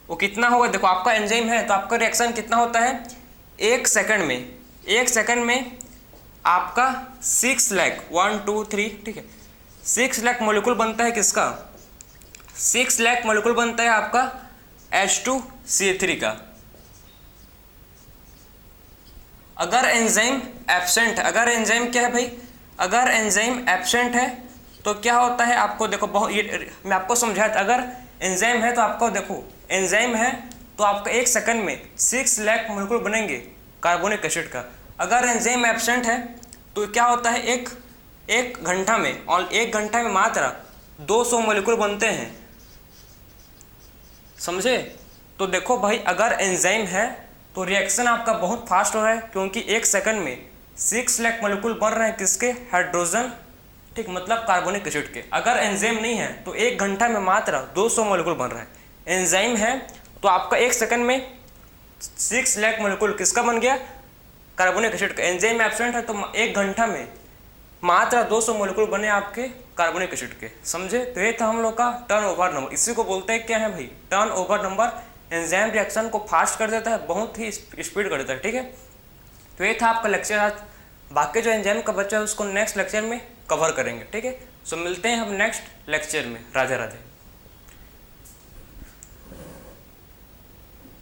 S1: वो कितना होगा, देखो आपका एंजाइम है तो आपका रिएक्शन कितना होता है, 1 सेकंड में, 1 सेकंड में आपका 6 लाख 1 2 3, ठीक है, 6 लाख मॉलिक्यूल बनता है, किसका, 6 लाख मॉलिक्यूल बनता है आपका H2CH3 का। अगर एंजाइम एब्सेंट, अगर एंजाइम क्या है भाई, अगर एंजाइम एब्सेंट है तो क्या होता है, आपको देखो बहुत, ये मैं आपको समझाया था, अगर एंजाइम है तो आपको देखो, एंजाइम है तो आपका 1 सेकंड में 6 लाख मॉलिक्यूल बनेंगे कार्बोनिक एसिड का। अगर एंजाइम एब्सेंट है तो क्या होता है, एक घंटा में, और 1 घंटा में मात्र 200 मॉलिक्यूल बनते हैं, समझे। तो देखो भाई अगर एंजाइम है तो रिएक्शन आपका बहुत फास्ट हो रहा है, क्योंकि 1 सेकंड में 6 लाख मॉलिक्यूल बन रहे हैं, किसके, हाइड्रोजन, ठीक, मतलब कार्बोनिक एसिड के। अगर एंजाइम नहीं है तो 1 घंटा में मात्र 200 मॉलिक्यूल बन रहा है। एंजाइम है तो आपका 1 सेकंड में 6 लाख मॉलिक्यूल किसका बन गया, कार्बोनिक एसिड का। एंजाइम एब्सेंट है तो 1 घंटा में मात्र 200 मॉलिक्यूल बने आपके कार्बोनिक एसिड के, समझे। तो ये था हम लोग का टर्न ओवर नंबर। इसी को बोलते हैं क्या है भाई, turn over number. Enzyme reaction को फास्ट कर देता है, बहुत ही स्पीड कर देता है, ठीक है। तो ये था आपका लेक्चर आज। बाकी जो एंजाइम का बच्चा है उसको नेक्स्ट लेक्चर में कवर करेंगे, ठीक है। सो मिलते हैं हम नेक्स्ट लेक्चर में। राधे राधे।